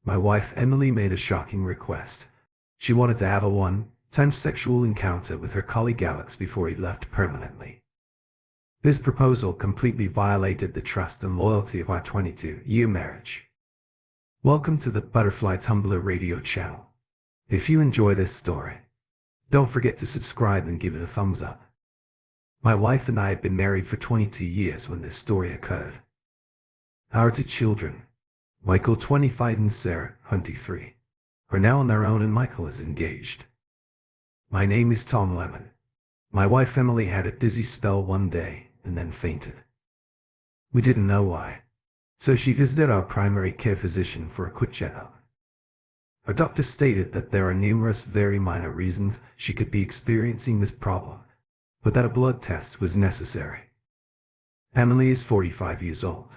my wife Emily made a shocking request. She wanted to have a one-time sexual encounter with her colleague Alex before he left permanently. This proposal completely violated the trust and loyalty of our 22-year marriage. Welcome to the Butterfly Tumblr Radio channel. If you enjoy this story, don't forget to subscribe and give it a thumbs up. My wife and I had been married for 22 years when this story occurred. Our two children, Michael 25 and Sarah 23, are now on their own and Michael is engaged. My name is Tom Lemon. My wife Emily had a dizzy spell one day and then fainted. We didn't know why, so she visited our primary care physician for a quick checkup. Our doctor stated that there are numerous very minor reasons she could be experiencing this problem, but that a blood test was necessary. Emily is 45 years old.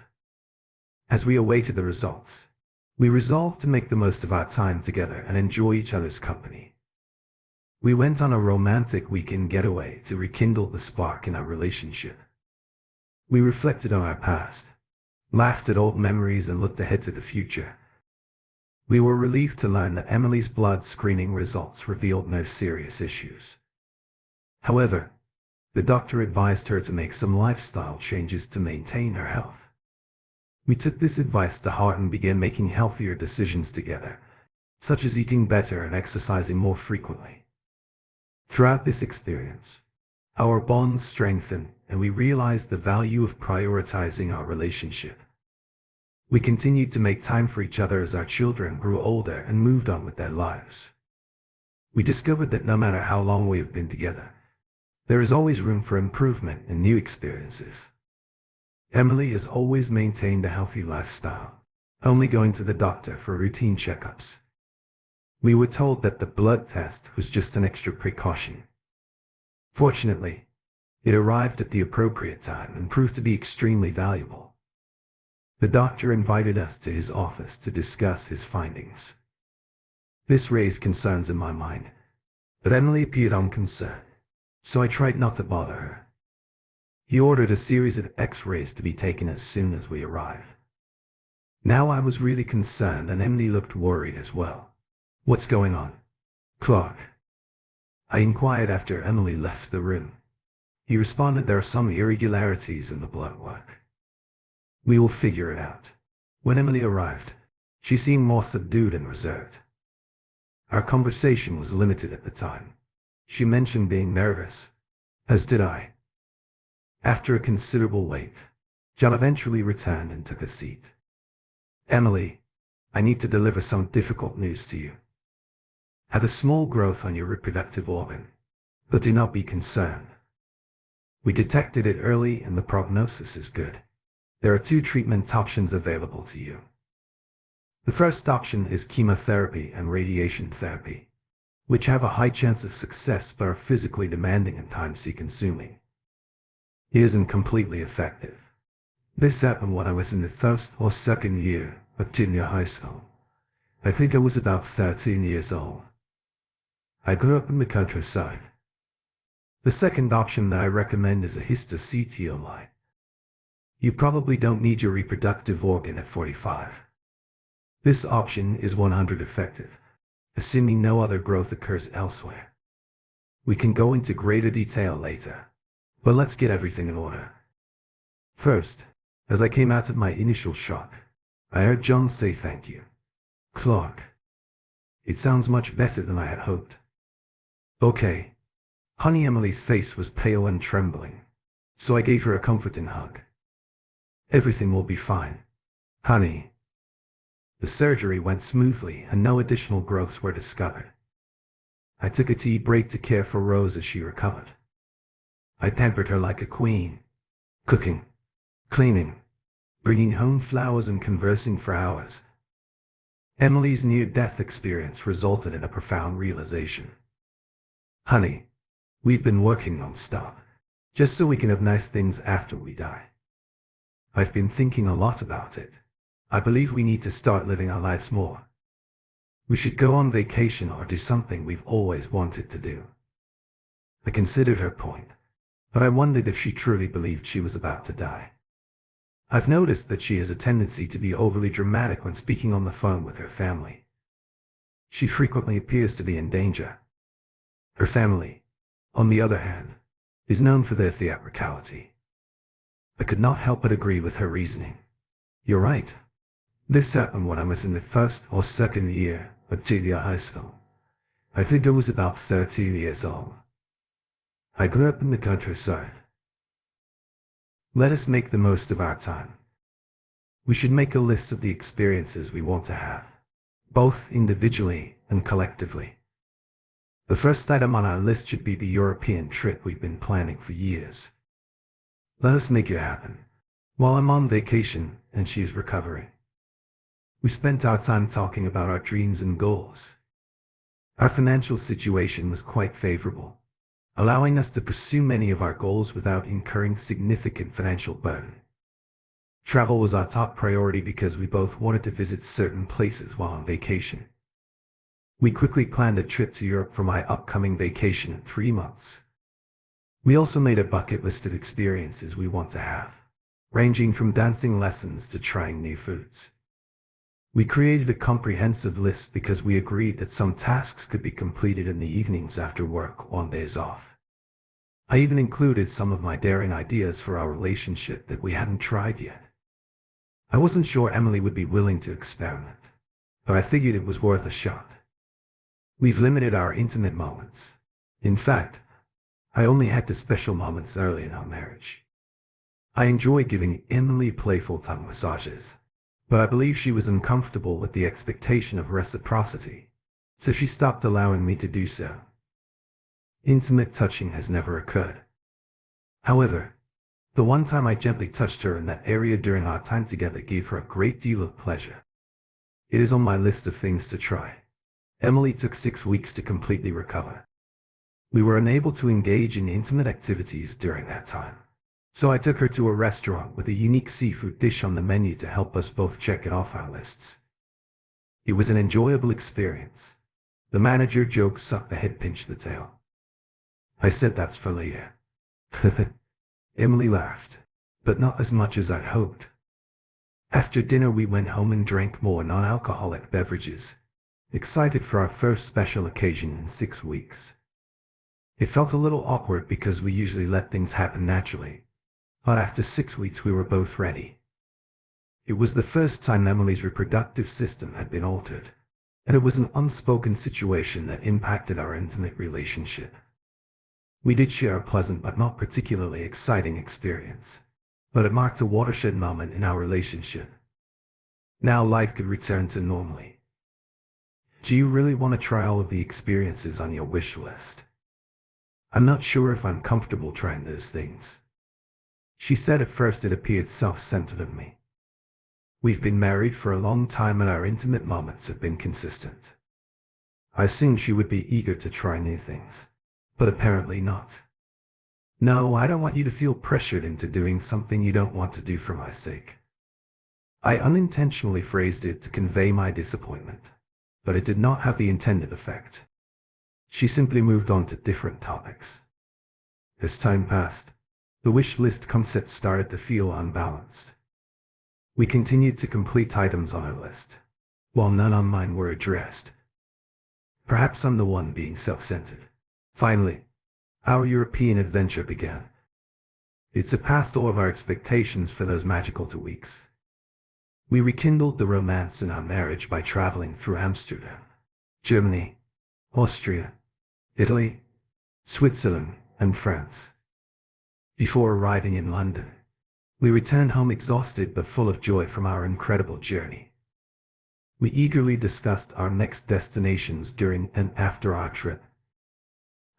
As we awaited the results, we resolved to make the most of our time together and enjoy each other's company. We went on a romantic weekend getaway to rekindle the spark in our relationship. We reflected on our past, laughed at old memories and looked ahead to the future. We were relieved to learn that Emily's blood screening results revealed no serious issues. However, the doctor advised her to make some lifestyle changes to maintain her health. We took this advice to heart and began making healthier decisions together, such as eating better and exercising more frequently. Throughout this experience, our bonds strengthened and we realized the value of prioritizing our relationship. We continued to make time for each other as our children grew older and moved on with their lives. We discovered that no matter how long we have been together, there is always room for improvement and new experiences. Emily has always maintained a healthy lifestyle, only going to the doctor for routine checkups. We were told that the blood test was just an extra precaution. Fortunately, it arrived at the appropriate time and proved to be extremely valuable. The doctor invited us to his office to discuss his findings. This raised concerns in my mind, but Emily appeared unconcerned, so I tried not to bother her. He ordered a series of X-rays to be taken as soon as we arrived. Now I was really concerned and Emily looked worried as well. "What's going on, Clark?" I inquired after Emily left the room. He responded, "There are some irregularities in the blood work. We will figure it out." When Emily arrived, she seemed more subdued and reserved. Our conversation was limited at the time. She mentioned being nervous, as did I. After a considerable wait, John eventually returned and took a seat. "Emily, I need to deliver some difficult news to you. Had a small growth on your reproductive organ, but do not be concerned. We detected it early and the prognosis is good. There are 2 treatment options available to you. The first option is chemotherapy and radiation therapy, which have a high chance of success but are physically demanding and time-consuming. It isn't completely effective. This happened when I was in the first or second year of junior high school. I think I was about 13 years old. I grew up in the countryside. The second option that I recommend is a histo-CT. You probably don't need your reproductive organ at 45. This option is 100% effective, assuming no other growth occurs elsewhere. We can go into greater detail later, but let's get everything in order. First, as I came out of my initial shock, I heard John say, "Thank you, Clark. It sounds much better than I had hoped." "Okay, honey." Emily's face was pale and trembling, so I gave her a comforting hug. "Everything will be fine, honey." The surgery went smoothly and no additional growths were discovered. I took a tea break to care for Rose as she recovered. I pampered her like a queen, cooking, cleaning, bringing home flowers and conversing for hours. Emily's near-death experience resulted in a profound realization. "Honey, we've been working non-stop, just so we can have nice things after we die. I've been thinking a lot about it. I believe we need to start living our lives more. We should go on vacation or do something we've always wanted to do." I considered her point, but I wondered if she truly believed she was about to die. I've noticed that she has a tendency to be overly dramatic when speaking on the phone with her family. She frequently appears to be in danger. Her family, on the other hand, is known for their theatricality. I could not help but agree with her reasoning. You're right. This happened when I was in the first or second year of junior high school. I think I was about 13 years old. I grew up in the countryside. Let us make the most of our time. We should make a list of the experiences we want to have, both individually and collectively. The first item on our list should be the European trip we've been planning for years. Let us make it happen, while I'm on vacation and she is recovering. We spent our time talking about our dreams and goals. Our financial situation was quite favorable, allowing us to pursue many of our goals without incurring significant financial burden. Travel was our top priority because we both wanted to visit certain places while on vacation. We quickly planned a trip to Europe for my upcoming vacation in 3 months. We also made a bucket list of experiences we want to have, ranging from dancing lessons to trying new foods. We created a comprehensive list because we agreed that some tasks could be completed in the evenings after work on days off. I even included some of my daring ideas for our relationship that we hadn't tried yet. I wasn't sure Emily would be willing to experiment, but I figured it was worth a shot. We've limited our intimate moments. In fact, I only had the special moments early in our marriage. I enjoy giving Emily playful tongue massages, but I believe she was uncomfortable with the expectation of reciprocity, so she stopped allowing me to do so. Intimate touching has never occurred. However, the one time I gently touched her in that area during our time together gave her a great deal of pleasure. It is on my list of things to try. Emily took 6 weeks to completely recover. We were unable to engage in intimate activities during that time, so I took her to a restaurant with a unique seafood dish on the menu to help us both check it off our lists. It was an enjoyable experience. The manager joked, "Suck the head, pinch the tail." I said, "That's for later." Emily laughed, but not as much as I'd hoped. After dinner we went home and drank more non-alcoholic beverages, excited for our first special occasion in 6 weeks. It felt a little awkward because we usually let things happen naturally, but after 6 weeks we were both ready. It was the first time Emily's reproductive system had been altered, and it was an unspoken situation that impacted our intimate relationship. We did share a pleasant but not particularly exciting experience, but it marked a watershed moment in our relationship. Now life could return to normally. Do you really want to try all of the experiences on your wish list? I'm not sure if I'm comfortable trying those things. She said at first it appeared self-centered of me. We've been married for a long time and our intimate moments have been consistent. I assumed she would be eager to try new things, but apparently not. No, I don't want you to feel pressured into doing something you don't want to do for my sake. I unintentionally phrased it to convey my disappointment, but it did not have the intended effect. She simply moved on to different topics. As time passed, the wish list concept started to feel unbalanced. We continued to complete items on our list, while none on mine were addressed. Perhaps I'm the one being self-centered. Finally, our European adventure began. It surpassed all of our expectations for those magical 2 weeks. We rekindled the romance in our marriage by traveling through Amsterdam, Germany, Austria, Italy, Switzerland, and France. Before arriving in London, we returned home exhausted but full of joy from our incredible journey. We eagerly discussed our next destinations during and after our trip,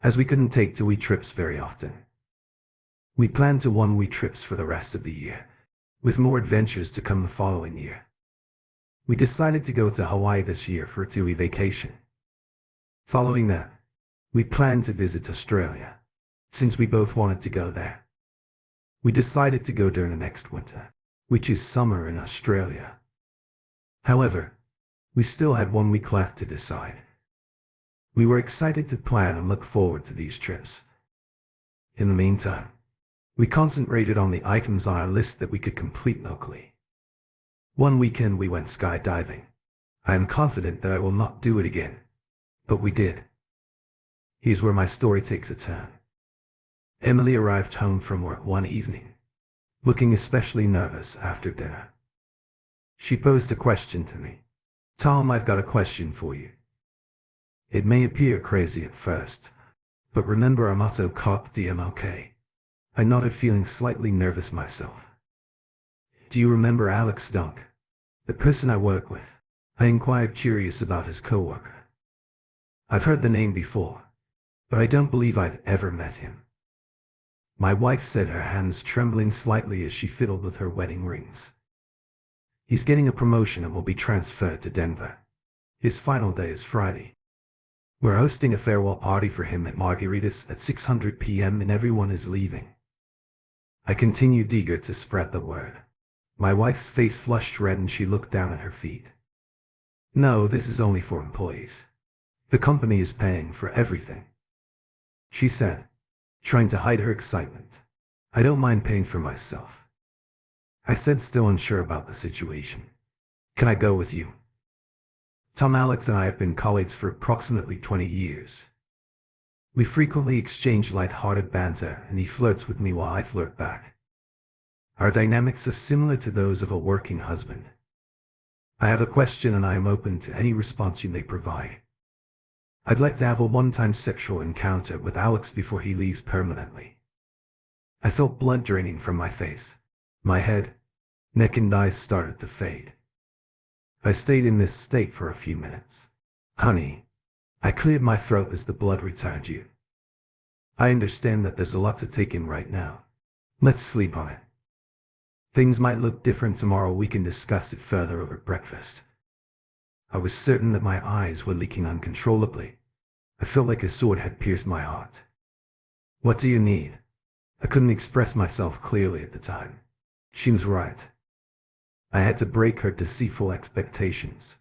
as we couldn't take 2-week trips very often. We planned to 1-week trips for the rest of the year, with more adventures to come the following year. We decided to go to Hawaii this year for a 2-week vacation. Following that, we planned to visit Australia, since we both wanted to go there. We decided to go during the next winter, which is summer in Australia. However, we still had 1 week left to decide. We were excited to plan and look forward to these trips. In the meantime, We concentrated on the items on our list that we could complete locally. One weekend we went skydiving. I am confident that I will not do it again. But we did. Here's where my story takes a turn. Emily arrived home from work one evening, looking especially nervous after dinner. She posed a question to me. "Tom, I've got a question for you. It may appear crazy at first, but remember our motto captivate, okay?" I nodded, feeling slightly nervous myself. "Do you remember Alex Dunk, the person I work with?" I inquired, curious about his coworker. "I've heard the name before, but I don't believe I've ever met him." My wife said, her hands trembling slightly as she fiddled with her wedding rings. "He's getting a promotion and will be transferred to Denver. His final day is Friday. We're hosting a farewell party for him at Margaritas at 6:00 p.m. and everyone is leaving." I continued, eager to spread the word. My wife's face flushed red and she looked down at her feet. "No, this is only for employees. The company is paying for everything," she said, trying to hide her excitement. "I don't mind paying for myself," I said, still unsure about the situation. "Can I go with you?" Tom, Alex and I have been colleagues for approximately 20 years. We frequently exchange light-hearted banter, and he flirts with me while I flirt back. Our dynamics are similar to those of a working husband. I have a question and I am open to any response you may provide. I'd like to have a one-time sexual encounter with Alex before he leaves permanently. I felt blood draining from my face. My head, neck and eyes started to fade. I stayed in this state for a few minutes. "Honey," I cleared my throat as the blood returned. "I understand that there's a lot to take in right now. Let's sleep on it. Things might look different tomorrow. We can discuss it further over breakfast." I was certain that my eyes were leaking uncontrollably. I felt like a sword had pierced my heart. "What do you need?" I couldn't express myself clearly at the time. She was right. I had to break her deceitful expectations.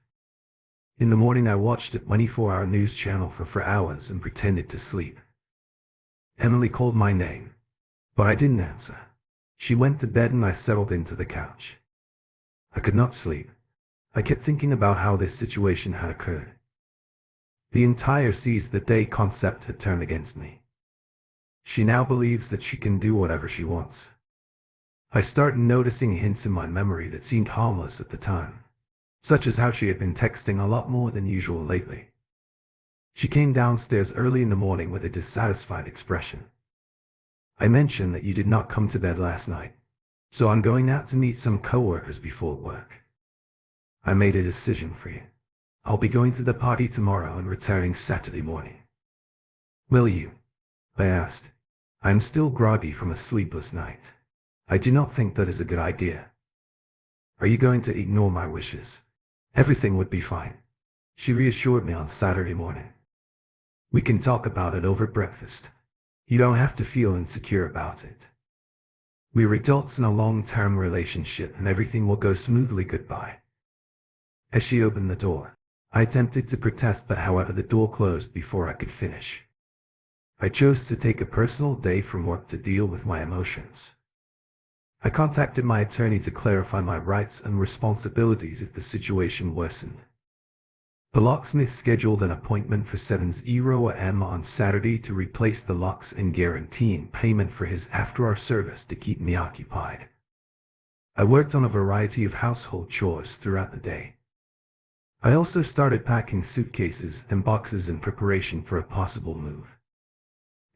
In the morning I watched a 24-hour news channel for hours and pretended to sleep. Emily called my name, but I didn't answer. She went to bed and I settled into the couch. I could not sleep. I kept thinking about how this situation had occurred. The entire seize the day concept had turned against me. She now believes that she can do whatever she wants. I started noticing hints in my memory that seemed harmless at the time, such as how she had been texting a lot more than usual lately. She came downstairs early in the morning with a dissatisfied expression. "I mentioned that you did not come to bed last night, so I'm going out to meet some coworkers before work. I made a decision for you. I'll be going to the party tomorrow and returning Saturday morning." "Will you?" I asked. I am still groggy from a sleepless night. "I do not think that is a good idea." "Are you going to ignore my wishes?" "Everything would be fine," she reassured me on Saturday morning. "We can talk about it over breakfast. You don't have to feel insecure about it. We're adults in a long-term relationship and everything will go smoothly. Goodbye." As she opened the door, I attempted to protest, but however the door closed before I could finish. I chose to take a personal day from work to deal with my emotions. I contacted my attorney to clarify my rights and responsibilities if the situation worsened. The locksmith scheduled an appointment for 7:00 a.m. on Saturday to replace the locks and guaranteeing payment for his after-hour service to keep me occupied. I worked on a variety of household chores throughout the day. I also started packing suitcases and boxes in preparation for a possible move.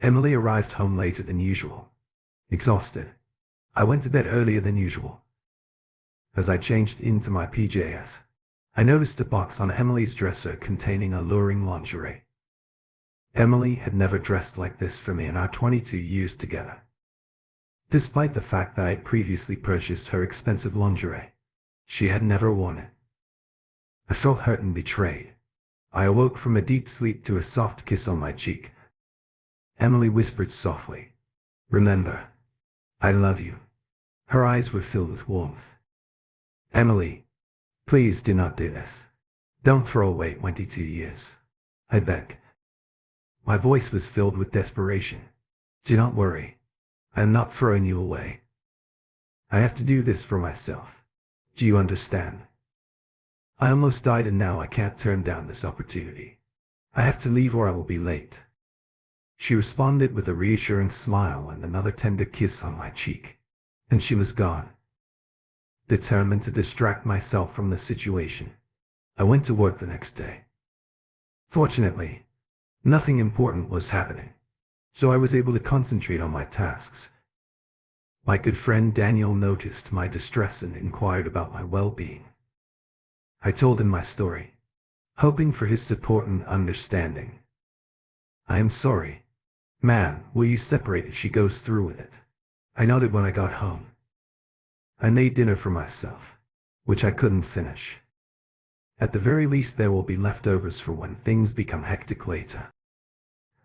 Emily arrived home later than usual. Exhausted, I went to bed earlier than usual. As I changed into my PJs, I noticed a box on Emily's dresser containing alluring lingerie. Emily had never dressed like this for me in our 22 years together. Despite the fact that I had previously purchased her expensive lingerie, she had never worn it. I felt hurt and betrayed. I awoke from a deep sleep to a soft kiss on my cheek. Emily whispered softly, "Remember, I love you." Her eyes were filled with warmth. "Emily, please do not do this. Don't throw away 22 years. I beg." My voice was filled with desperation. "Do not worry. I am not throwing you away. I have to do this for myself. Do you understand? I almost died and now I can't turn down this opportunity. I have to leave or I will be late. She responded with a reassuring smile and another tender kiss on my cheek. And she was gone. Determined to distract myself from the situation, I went to work the next day. Fortunately, nothing important was happening, so I was able to concentrate on my tasks. My good friend Daniel noticed my distress and inquired about my well-being. I told him my story, hoping for his support and understanding. I am sorry. Man, will you separate if she goes through with it? I nodded when I got home. I made dinner for myself, which I couldn't finish. At the very least there will be leftovers for when things become hectic later.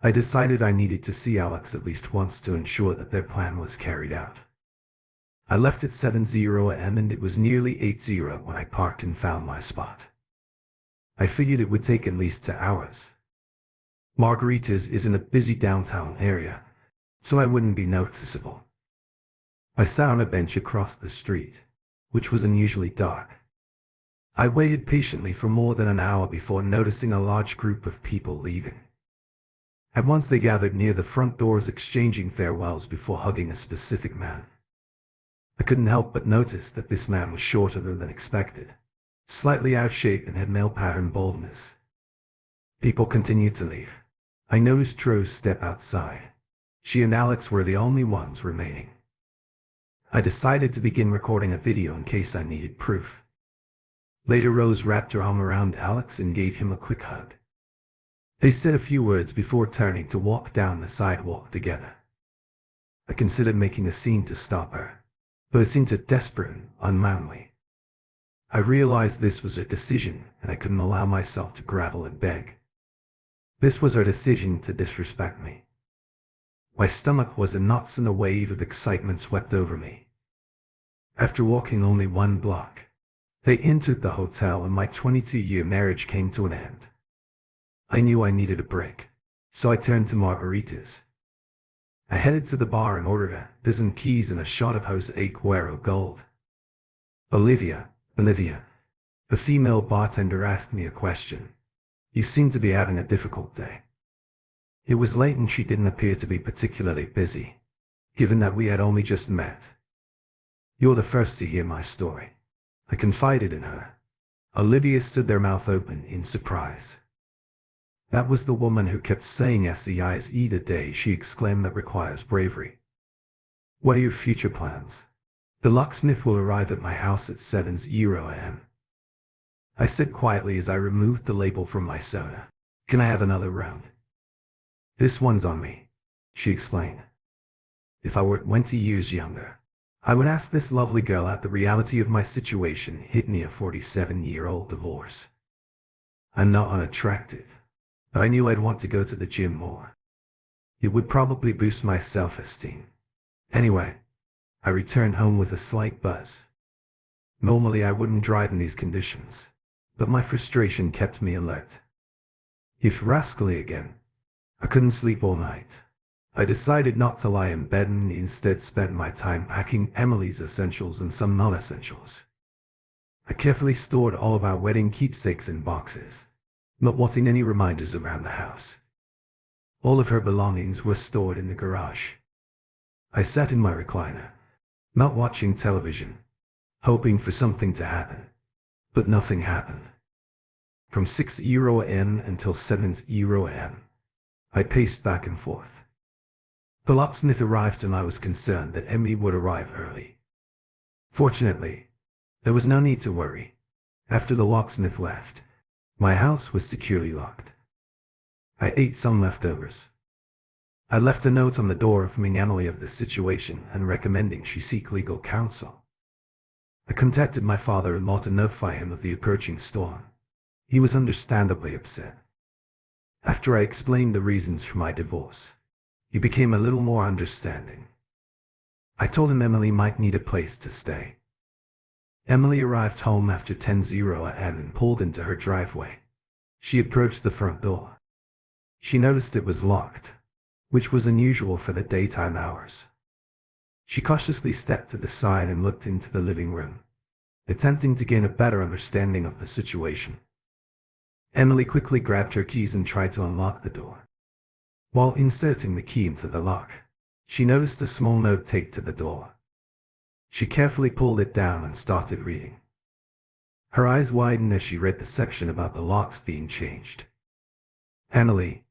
I decided I needed to see Alex at least once to ensure that their plan was carried out. I left at 7:00 a.m. and it was nearly 8:00 when I parked and found my spot. I figured it would take at least 2 hours. Margaritas is in a busy downtown area, so I wouldn't be noticeable. I sat on a bench across the street, which was unusually dark. I waited patiently for more than an hour before noticing a large group of people leaving. At once they gathered near the front doors exchanging farewells before hugging a specific man. I couldn't help but notice that this man was shorter than expected, slightly out of shape and had male pattern baldness. People continued to leave. I noticed Rose step outside. She and Alex were the only ones remaining. I decided to begin recording a video in case I needed proof. Later Rose wrapped her arm around Alex and gave him a quick hug. They said a few words before turning to walk down the sidewalk together. I considered making a scene to stop her, but it seemed too desperate and unmanly. I realized this was her decision and I couldn't allow myself to grovel and beg. This was her decision to disrespect me. My stomach was in knots and a wave of excitement swept over me. After walking only 1 block, they entered the hotel and my 22-year marriage came to an end. I knew I needed a break, so I turned to Margaritas. I headed to the bar and ordered a dozen keys and a shot of Jose Cuervo Gold. Olivia, a female bartender asked me a question. You seem to be having a difficult day. It was late and she didn't appear to be particularly busy, given that we had only just met. You're the first to hear my story. I confided in her. Olivia stood there mouth open in surprise. That was the woman who kept saying SEIs the day, she exclaimed. That requires bravery. What are your future plans? The locksmith will arrive at my house at 7:00 a.m. I said quietly as I removed the label from my soda. Can I have another round? This one's on me, she explained. If I were 20 years younger, I would ask this lovely girl out. The reality of my situation hit me: a 47-year-old divorce. I'm not unattractive, but I knew I'd want to go to the gym more. It would probably boost my self-esteem. Anyway, I returned home with a slight buzz. Normally I wouldn't drive in these conditions, but my frustration kept me alert. If rascally again. I couldn't sleep all night. I decided not to lie in bed and instead spent my time packing Emily's essentials and some non-essentials. I carefully stored all of our wedding keepsakes in boxes, not wanting any reminders around the house. All of her belongings were stored in the garage. I sat in my recliner, not watching television, hoping for something to happen. But nothing happened. From 6:00 a.m. until 7:00 a.m., I paced back and forth. The locksmith arrived and I was concerned that Emily would arrive early. Fortunately, there was no need to worry. After the locksmith left, my house was securely locked. I ate some leftovers. I left a note on the door informing Emily of the situation and recommending she seek legal counsel. I contacted my father-in-law to notify him of the approaching storm. He was understandably upset. After I explained the reasons for my divorce, he became a little more understanding. I told him Emily might need a place to stay. Emily arrived home after 10:00 a.m. and pulled into her driveway. She approached the front door. She noticed it was locked, which was unusual for the daytime hours. She cautiously stepped to the side and looked into the living room, attempting to gain a better understanding of the situation. Emily quickly grabbed her keys and tried to unlock the door. While inserting the key into the lock, she noticed a small note taped to the door. She carefully pulled it down and started reading. Her eyes widened as she read the section about the locks being changed. Emily,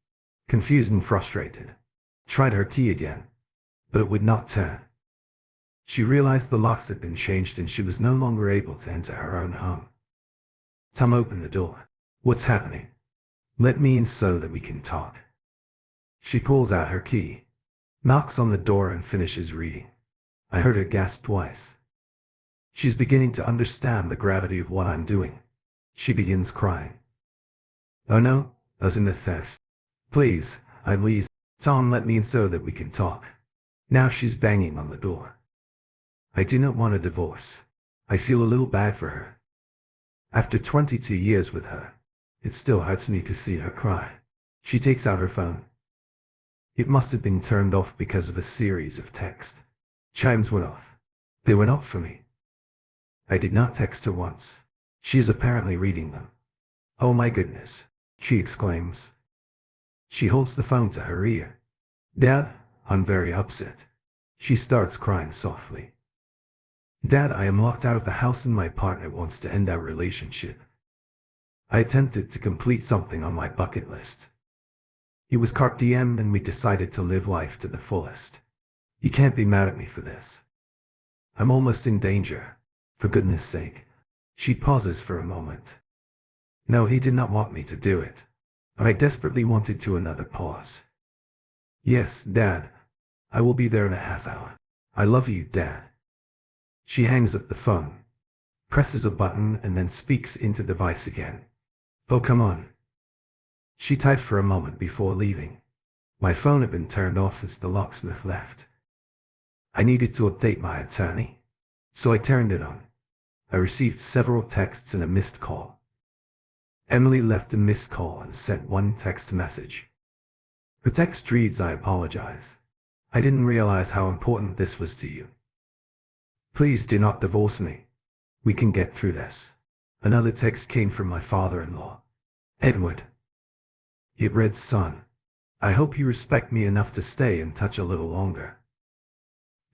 confused and frustrated, tried her key again, but it would not turn. She realized the locks had been changed and she was no longer able to enter her own home. Tom opened the door. What's happening? Let me in so that we can talk. She pulls out her key, knocks on the door and finishes reading. I heard her gasp twice. She's beginning to understand the gravity of what I'm doing. She begins crying. Oh no, doesn't it first? Please, Louise. Tom, let me in so that we can talk. Now she's banging on the door. I do not want a divorce. I feel a little bad for her. After 22 years with her, it still hurts me to see her cry. She takes out her phone. It must have been turned off because of a series of texts. Chimes went off. They went off for me. I did not text her once. She is apparently reading them. Oh my goodness, she exclaims. She holds the phone to her ear. Dad, I'm very upset. She starts crying softly. Dad, I am locked out of the house and my partner wants to end our relationship. I attempted to complete something on my bucket list. It was carte diem and we decided to live life to the fullest. You can't be mad at me for this. I'm almost in danger. For goodness sake. She pauses for a moment. No, he did not want me to do it. But I desperately wanted to. Another pause. Yes, Dad. I will be there in a half hour. I love you, Dad. She hangs up the phone, presses a button and then speaks into the device again. Oh, come on. She typed for a moment before leaving. My phone had been turned off since the locksmith left. I needed to update my attorney, so I turned it on. I received several texts and a missed call. Emily left a missed call and sent one text message. Her text reads, I apologize. I didn't realize how important this was to you. Please do not divorce me. We can get through this. Another text came from my father-in-law, Edward. It read, Son, I hope you respect me enough to stay in touch a little longer.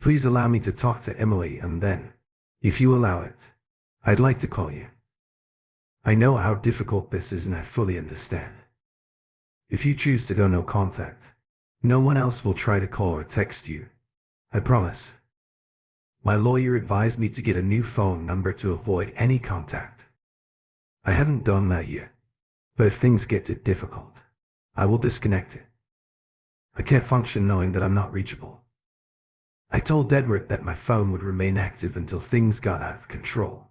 Please allow me to talk to Emily and then, if you allow it, I'd like to call you. I know how difficult this is and I fully understand. If you choose to go no contact, no one else will try to call or text you. I promise. My lawyer advised me to get a new phone number to avoid any contact. I haven't done that yet, but if things get too difficult, I will disconnect it. I can't function knowing that I'm not reachable. I told Edward that my phone would remain active until things got out of control.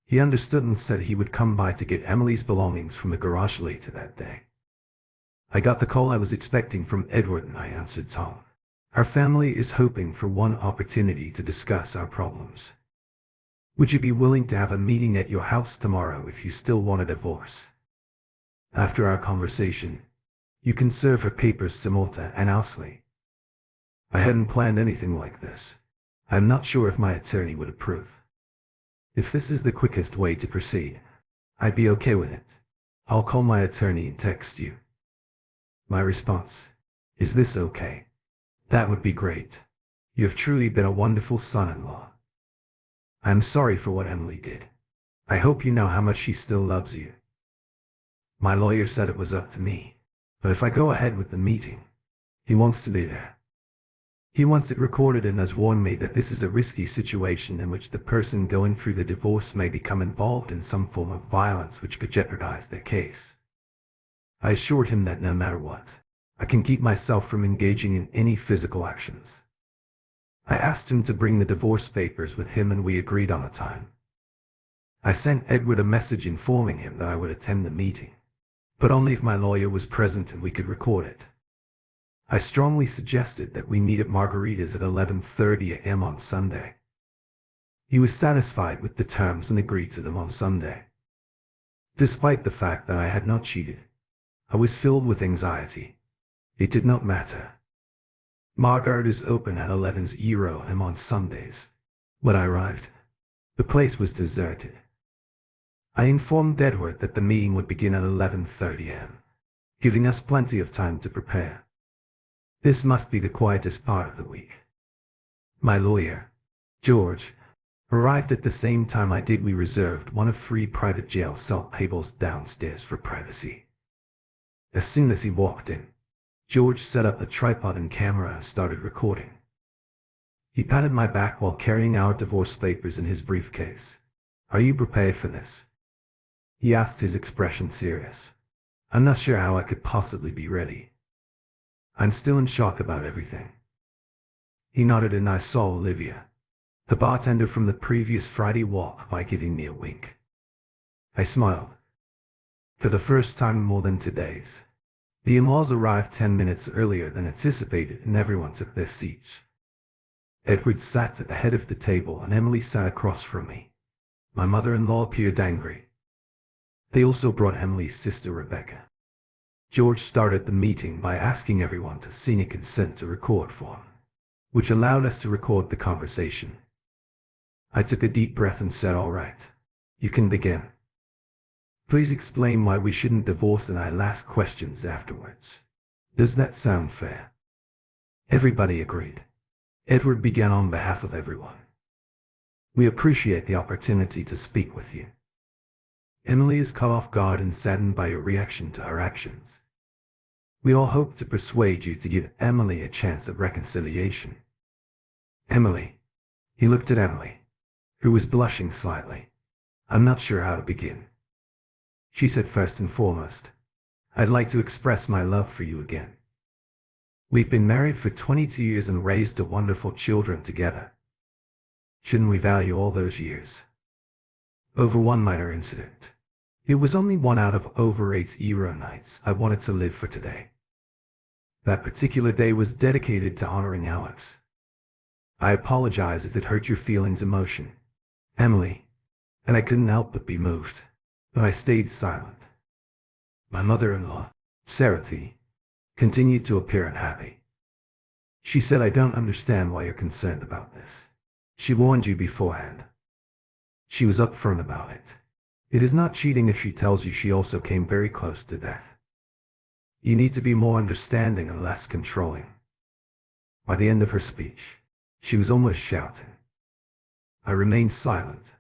He understood and said he would come by to get Emily's belongings from the garage later that day. I got the call I was expecting from Edward and I answered Tom. Our family is hoping for one opportunity to discuss our problems. Would you be willing to have a meeting at your house tomorrow if you still want a divorce? After our conversation, you can serve her papers simulta and housely. I hadn't planned anything like this. I'm not sure if my attorney would approve. If this is the quickest way to proceed, I'd be okay with it. I'll call my attorney and text you. My response, is this okay? That would be great. You have truly been a wonderful son-in-law. I am sorry for what Emily did. I hope you know how much she still loves you. My lawyer said it was up to me, but if I go ahead with the meeting, he wants to be there. He wants it recorded and has warned me that this is a risky situation in which the person going through the divorce may become involved in some form of violence which could jeopardize their case. I assured him that no matter what, I can keep myself from engaging in any physical actions. I asked him to bring the divorce papers with him and we agreed on a time. I sent Edward a message informing him that I would attend the meeting, but only if my lawyer was present and we could record it. I strongly suggested that we meet at Margaritas at 11:30 a.m. on Sunday. He was satisfied with the terms and agreed to them on Sunday. Despite the fact that I had not cheated, I was filled with anxiety. It did not matter. Margaritas open at 11 am on Sundays. When I arrived, the place was deserted. I informed Edward that the meeting would begin at 11:30 am, giving us plenty of time to prepare. This must be the quietest part of the week. My lawyer, George, arrived at the same time I did. We reserved one of 3 private jail cell tables downstairs for privacy. As soon as he walked in, George set up a tripod and camera and started recording. He patted my back while carrying our divorce papers in his briefcase. "Are you prepared for this?" He asked, his expression serious. "I'm not sure how I could possibly be ready. I'm still in shock about everything." He nodded and I saw Olivia, the bartender from the previous Friday, walk by, giving me a wink. I smiled. For the first time in more than 2 days, the in-laws arrived 10 minutes earlier than anticipated and everyone took their seats. Edward sat at the head of the table and Emily sat across from me. My mother-in-law appeared angry. They also brought Emily's sister Rebecca. George started the meeting by asking everyone to sign a consent to record form, which allowed us to record the conversation. I took a deep breath and said, "All right, you can begin. Please explain why we shouldn't divorce," and I'll ask questions afterwards. Does that sound fair? Everybody agreed. Edward began on behalf of everyone. "We appreciate the opportunity to speak with you. Emily is caught off guard and saddened by your reaction to her actions. We all hope to persuade you to give Emily a chance of reconciliation." "Emily." He looked at Emily, who was blushing slightly. "I'm not sure how to begin." She said, "First and foremost, I'd like to express my love for you again. We've been married for 22 years and raised 2 wonderful children together. Shouldn't we value all those years? Over one minor incident. It was only one out of over 8 Euro nights I wanted to live for today. That particular day was dedicated to honoring Alex. I apologize if it hurt your feelings, emotion, Emily," and I couldn't help but be moved, but I stayed silent. My mother-in-law, Sarah T., continued to appear unhappy. She said, "I don't understand why you're concerned about this. She warned you beforehand. She was upfront about it. It is not cheating if she tells you she also came very close to death. You need to be more understanding and less controlling." By the end of her speech, she was almost shouting. I remained silent,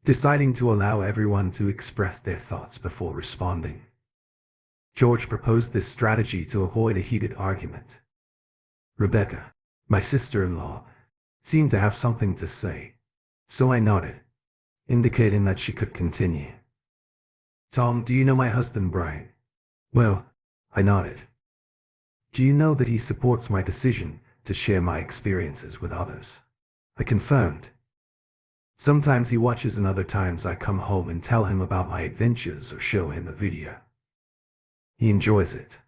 deciding to allow everyone to express their thoughts before responding. George proposed this strategy to avoid a heated argument. Rebecca, my sister-in-law, seemed to have something to say, so I nodded, indicating that she could continue. "Tom, do you know my husband Brian?" "Well," I nodded. "Do you know that he supports my decision to share my experiences with others?" I confirmed. "Sometimes he watches and other times I come home and tell him about my adventures or show him a video. He enjoys it.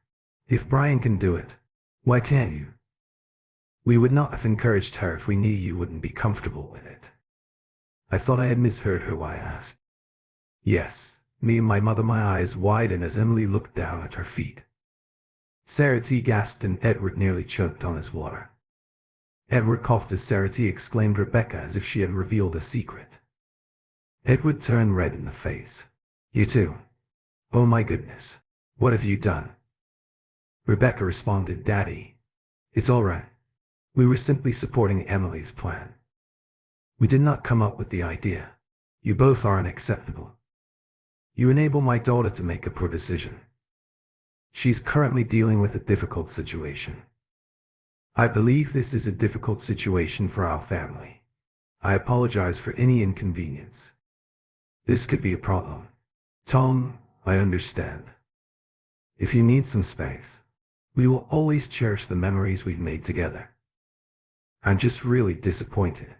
If Brian can do it, why can't you?" "We would not have encouraged her if we knew you wouldn't be comfortable with it." I thought I had misheard her. Why ask? "Yes, me and my mother." My eyes widened as Emily looked down at her feet. Sarah T gasped and Edward nearly choked on his water. Edward coughed as Sarah T exclaimed Rebecca as if she had revealed a secret. Edward turned red in the face. "You too? Oh my goodness. What have you done?" Rebecca responded, "Daddy, it's all right. We were simply supporting Emily's plan. We did not come up with the idea. You both are unacceptable. You enable my daughter to make a poor decision. She's currently dealing with a difficult situation. I believe this is a difficult situation for our family. I apologize for any inconvenience. This could be a problem. Tom, I understand. If you need some space, we will always cherish the memories we've made together. I'm just really disappointed."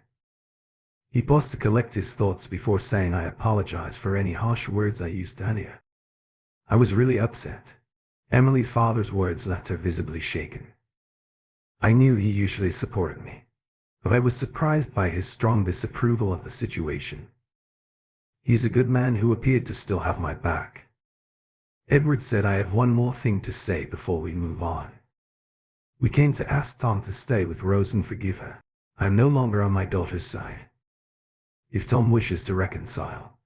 He paused to collect his thoughts before saying, "I apologize for any harsh words I used earlier. I was really upset." Emily's father's words left her visibly shaken. I knew he usually supported me, but I was surprised by his strong disapproval of the situation. He's a good man who appeared to still have my back. Edward said, "I have one more thing to say before we move on. We came to ask Tom to stay with Rose and forgive her. I am no longer on my daughter's side. If Tom wishes to reconcile,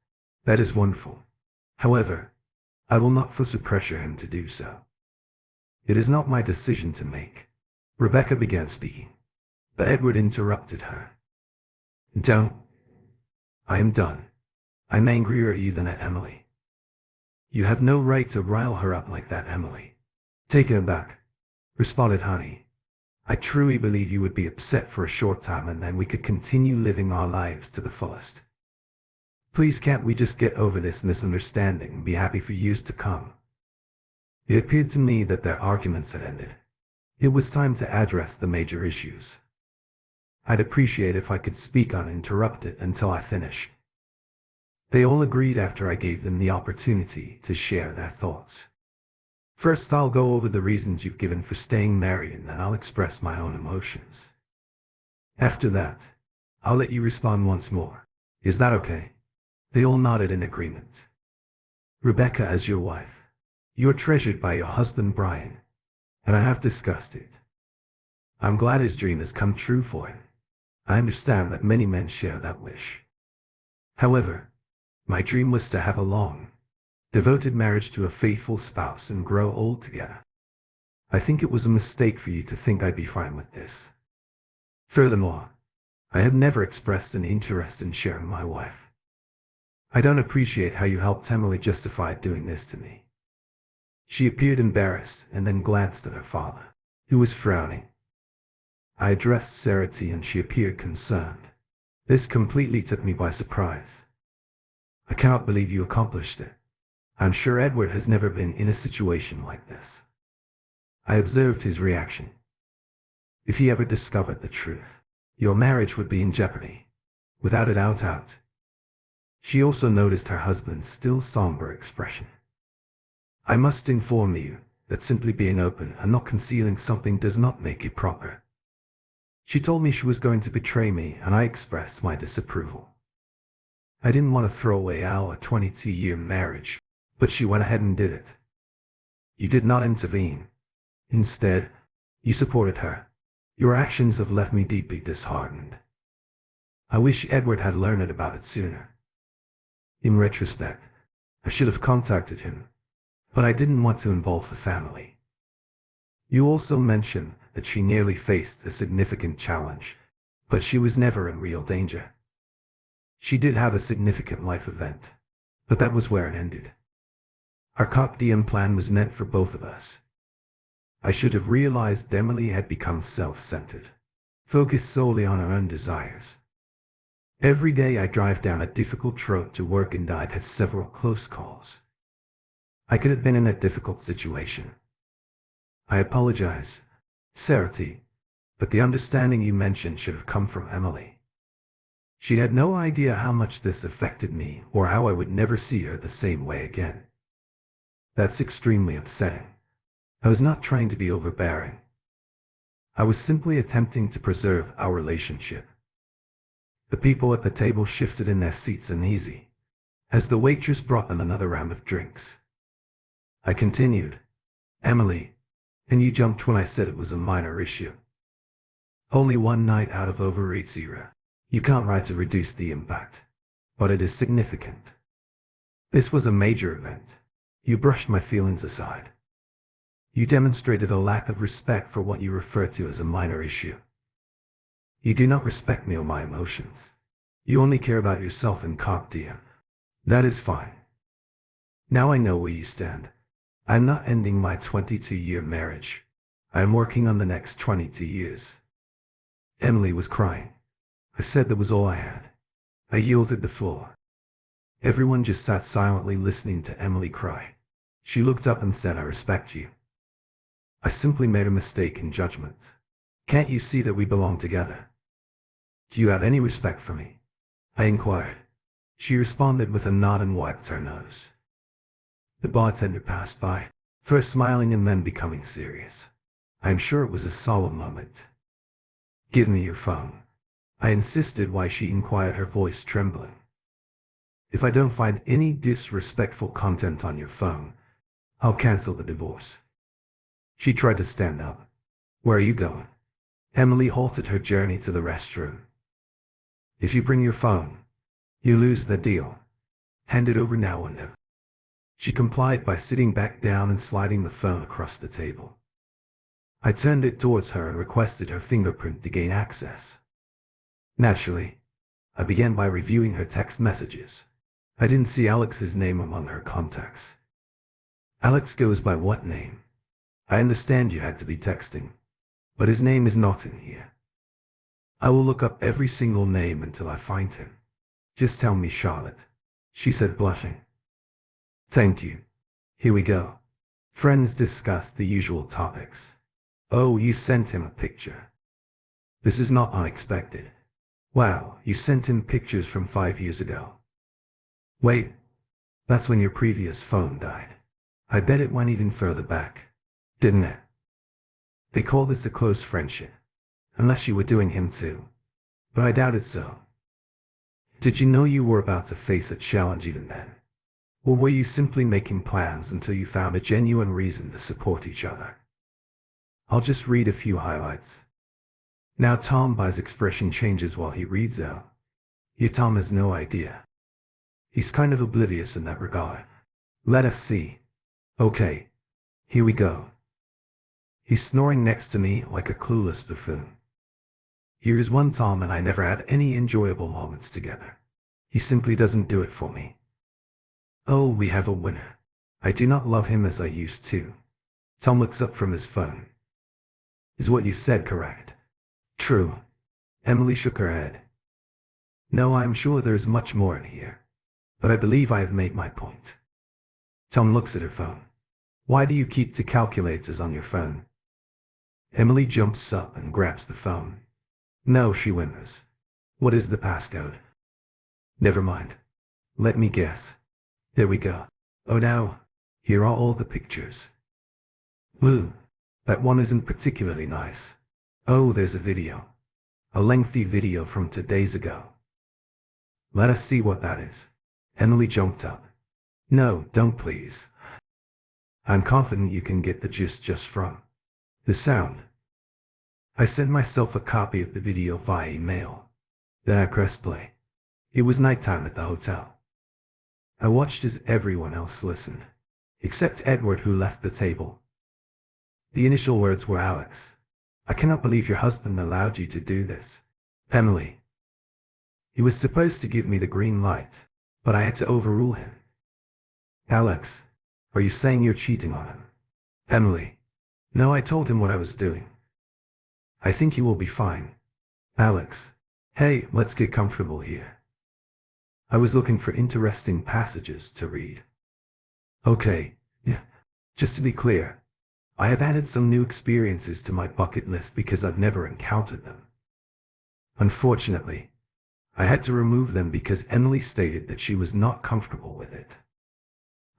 that is wonderful. However, I will not force or pressure him to do so. It is not my decision to make. Rebecca began speaking, but Edward interrupted her. Don't. I am done. I'm angrier at you than at Emily. You have no right to rile her up like that, Emily. Taken aback, responded Honey. I truly believe you would be upset for a short time and then we could continue living our lives to the fullest. Please can't we just get over this misunderstanding and be happy for years to come? It appeared to me that their arguments had ended. It was time to address the major issues. I'd appreciate if I could speak uninterrupted until I finished. They all agreed after I gave them the opportunity to share their thoughts. First, I'll go over the reasons you've given for staying married and then I'll express my own emotions. After that, I'll let you respond once more. Is that okay? They all nodded in agreement. Rebecca, as your wife, you're treasured by your husband Brian, and I have discussed it. I'm glad his dream has come true for him. I understand that many men share that wish. However, my dream was to have a long, devoted marriage to a faithful spouse and grow old together. I think it was a mistake for you to think I'd be fine with this. Furthermore, I have never expressed an interest in sharing my wife. I don't appreciate how you helped Emily justify doing this to me. She appeared embarrassed and then glanced at her father, who was frowning. I addressed Sarah T and she appeared concerned. This completely took me by surprise. I cannot believe you accomplished it. I'm sure Edward has never been in a situation like this. I observed his reaction. If he ever discovered the truth, your marriage would be in jeopardy, without a doubt. She also noticed her husband's still somber expression. I must inform you that simply being open and not concealing something does not make it proper. She told me she was going to betray me and I expressed my disapproval. I didn't want to throw away our 22-year marriage, but she went ahead and did it. You did not intervene. Instead, you supported her. Your actions have left me deeply disheartened. I wish Edward had learned about it sooner. In retrospect, I should have contacted him, but I didn't want to involve the family. You also mentioned that she nearly faced a significant challenge, but she was never in real danger. She did have a significant life event, but that was where it ended. Our captivate plan was meant for both of us. I should have realized Emily had become self-centered, focused solely on her own desires. Every day I drive down a difficult road to work and I've had several close calls. I could have been in a difficult situation. I apologize, Sarah T, but the understanding you mentioned should have come from Emily. She had no idea how much this affected me or how I would never see her the same way again. That's extremely upsetting. I was not trying to be overbearing. I was simply attempting to preserve our relationship. The people at the table shifted in their seats uneasy, as the waitress brought them another round of drinks. I continued, Emily, and you jumped when I said it was a minor issue. Only one night out of over 8 era. You can't write to reduce the impact, but it is significant. This was a major event. You brushed my feelings aside. You demonstrated a lack of respect for what you refer to as a minor issue. You do not respect me or my emotions. You only care about yourself and captivate. That is fine. Now I know where you stand. I am not ending my 22-year marriage. I am working on the next 22 years. Emily was crying. I said that was all I had. I yielded the floor. Everyone just sat silently listening to Emily cry. She looked up and said, I respect you. I simply made a mistake in judgment. Can't you see that we belong together? Do you have any respect for me? I inquired. She responded with a nod and wiped her nose. The bartender passed by, first smiling and then becoming serious. I am sure it was a solemn moment. Give me your phone. I insisted while she inquired, her voice trembling. If I don't find any disrespectful content on your phone, I'll cancel the divorce. She tried to stand up. Where are you going? Emily halted her journey to the restroom. If you bring your phone, you lose the deal. Hand it over now or never. She complied by sitting back down and sliding the phone across the table. I turned it towards her and requested her fingerprint to gain access. Naturally, I began by reviewing her text messages. I didn't see Alex's name among her contacts. Alex goes by what name? I understand you had to be texting, but his name is not in here. I will look up every single name until I find him. Just tell me, Charlotte, she said, blushing. Thank you. Here we go. Friends discuss the usual topics. Oh, you sent him a picture. This is not unexpected. Wow, you sent him pictures from 5 years ago. Wait, that's when your previous phone died. I bet it went even further back, didn't it? They call this a close friendship, unless you were doing him too, but I doubt it so. Did you know you were about to face a challenge even then? Or were you simply making plans until you found a genuine reason to support each other? I'll just read a few highlights. Now Tom's expression changes while he reads out. Your Tom has no idea. He's kind of oblivious in that regard. Let us see. Okay, here we go. He's snoring next to me like a clueless buffoon. Here is one Tom and I never had any enjoyable moments together. He simply doesn't do it for me. Oh, we have a winner. I do not love him as I used to. Tom looks up from his phone. Is what you said correct? True. Emily shook her head. No, I am sure there is much more in here, but I believe I have made my point. Tom looks at her phone. Why do you keep the calculators on your phone? Emily jumps up and grabs the phone. No, she whimpers. What is the passcode? Never mind. Let me guess. There we go. Oh no, here are all the pictures. Woo, that one isn't particularly nice. Oh, there's a video. A lengthy video from 2 days ago. Let us see what that is. Emily jumped up. No, don't please. I'm confident you can get the gist just from the sound. I sent myself a copy of the video via email. Then I pressed play. It was nighttime at the hotel. I watched as everyone else listened, except Edward, who left the table. The initial words were, Alex, I cannot believe your husband allowed you to do this. Emily. He was supposed to give me the green light, but I had to overrule him. Alex, are you saying you're cheating on him? Emily. No, I told him what I was doing. I think he will be fine. Alex. Hey, let's get comfortable here. I was looking for interesting passages to read. Okay, yeah. Just to be clear, I have added some new experiences to my bucket list because I've never encountered them. Unfortunately, I had to remove them because Emily stated that she was not comfortable with it.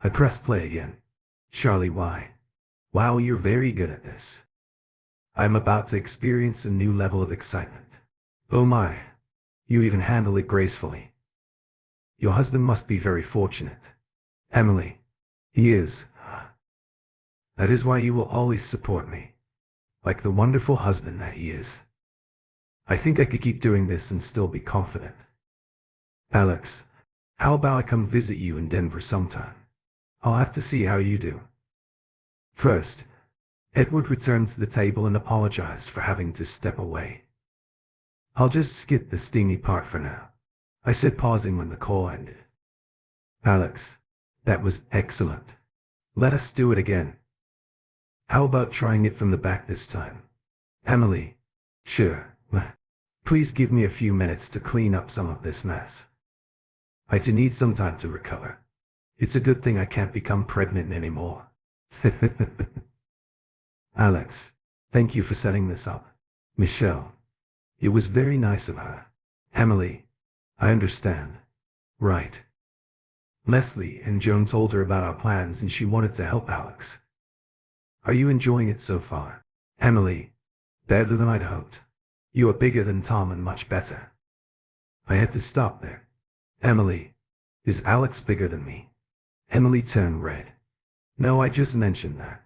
I pressed play again. Charlie, why? Wow, you're very good at this. I'm about to experience a new level of excitement. Oh my, you even handle it gracefully. Your husband must be very fortunate. Emily. He is. That is why he will always support me, like the wonderful husband that he is. I think I could keep doing this and still be confident. Alex, how about I come visit you in Denver sometime? I'll have to see how you do. First, Edward returned to the table and apologized for having to step away. I'll just skip the steamy part for now, I said, pausing when the call ended. Alex, that was excellent. Let us do it again. How about trying it from the back this time? Emily. Sure. Please give me a few minutes to clean up some of this mess. I do need some time to recover. It's a good thing I can't become pregnant anymore. Alex, thank you for setting this up. Michelle. It was very nice of her. Emily. I understand. Right. Leslie and Joan told her about our plans and she wanted to help Alex. Are you enjoying it so far? Emily. Better than I'd hoped. You are bigger than Tom and much better. I had to stop there. Emily. Is Alex bigger than me? Emily turned red. No, I just mentioned that.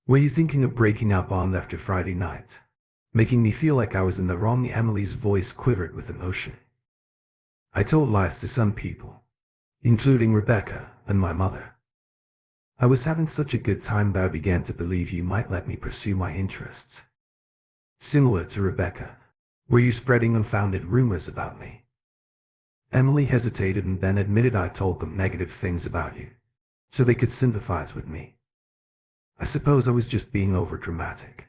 Were you thinking of breaking up on after Friday night? Making me feel like I was in the wrong. Emily's voice quivered with emotion. I told lies to some people, including Rebecca and my mother. I was having such a good time that I began to believe you might let me pursue my interests. Similar to Rebecca, were you spreading unfounded rumors about me? Emily hesitated and then admitted I told them negative things about you, so they could sympathize with me. I suppose I was just being overdramatic.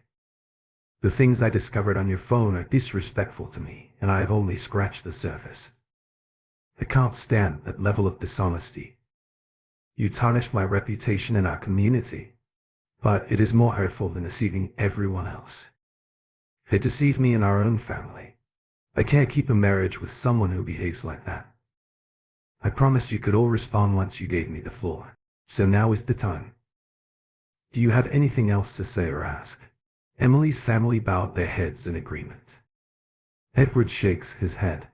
The things I discovered on your phone are disrespectful to me, and I have only scratched the surface. I can't stand that level of dishonesty. You tarnished my reputation in our community, but it is more hurtful than deceiving everyone else. It deceived me in our own family. I can't keep a marriage with someone who behaves like that. I promised you could all respond once you gave me the floor, so now is the time. Do you have anything else to say or ask? Emily's family bowed their heads in agreement. Edward shakes his head.